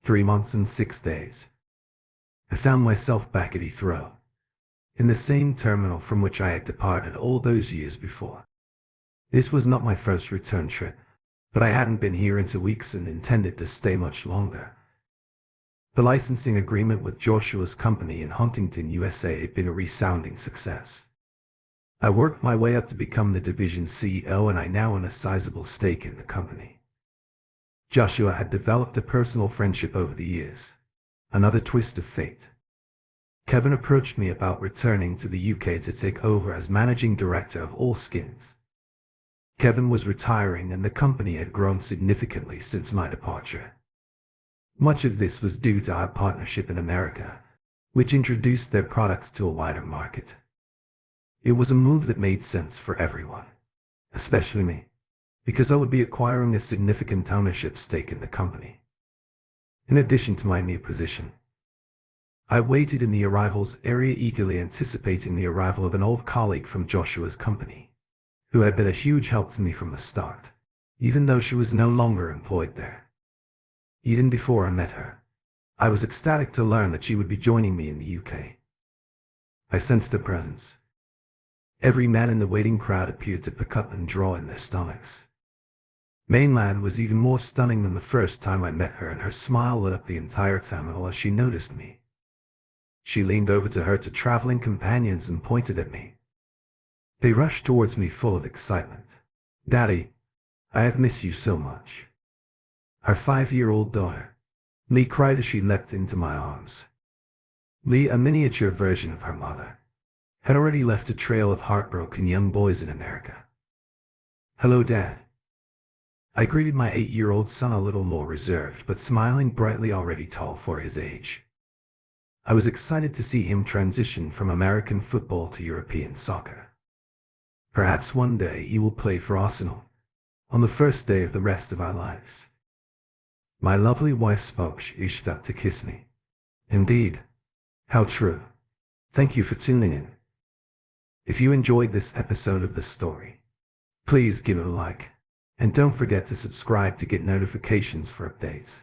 3 months and 6 days. I found myself back at Heathrow, in the same terminal from which I had departed all those years before. This was not my first return trip, but I hadn't been here in weeks and intended to stay much longer. The licensing agreement with Joshua's company in Huntington, USA had been a resounding success. I worked my way up to become the division CEO, and I now own a sizable stake in the company. Joshua had developed a personal friendship over the years. Another twist of fate. Kevin approached me about returning to the UK to take over as managing director of All Skins. Kevin was retiring and the company had grown significantly since my departure. Much of this was due to our partnership in America, which introduced their products to a wider market. It was a move that made sense for everyone, especially me, because I would be acquiring a significant ownership stake in the company. In addition to my new position, I waited in the arrivals area eagerly anticipating the arrival of an old colleague from Joshua's company, who had been a huge help to me from the start, even though she was no longer employed there. Even before I met her, I was ecstatic to learn that she would be joining me in the UK. I sensed her presence. Every man in the waiting crowd appeared to pick up and draw in their stomachs. Mainland was even more stunning than the first time I met her, and her smile lit up the entire terminal as she noticed me. She leaned over to her two traveling companions and pointed at me. They rushed towards me full of excitement. Daddy, I have missed you so much. Our 5-year-old daughter, Lee, cried as she leapt into my arms. Lee, a miniature version of her mother, had already left a trail of heartbroken young boys in America. Hello, Dad. I greeted my 8-year-old son, a little more reserved but smiling brightly, already tall for his age. I was excited to see him transition from American football to European soccer. Perhaps one day he will play for Arsenal, on the first day of the rest of our lives. My lovely wife spoke. She reached out to kiss me. Indeed. How true. Thank you for tuning in. If you enjoyed this episode of the story, please give it a like, and don't forget to subscribe to get notifications for updates.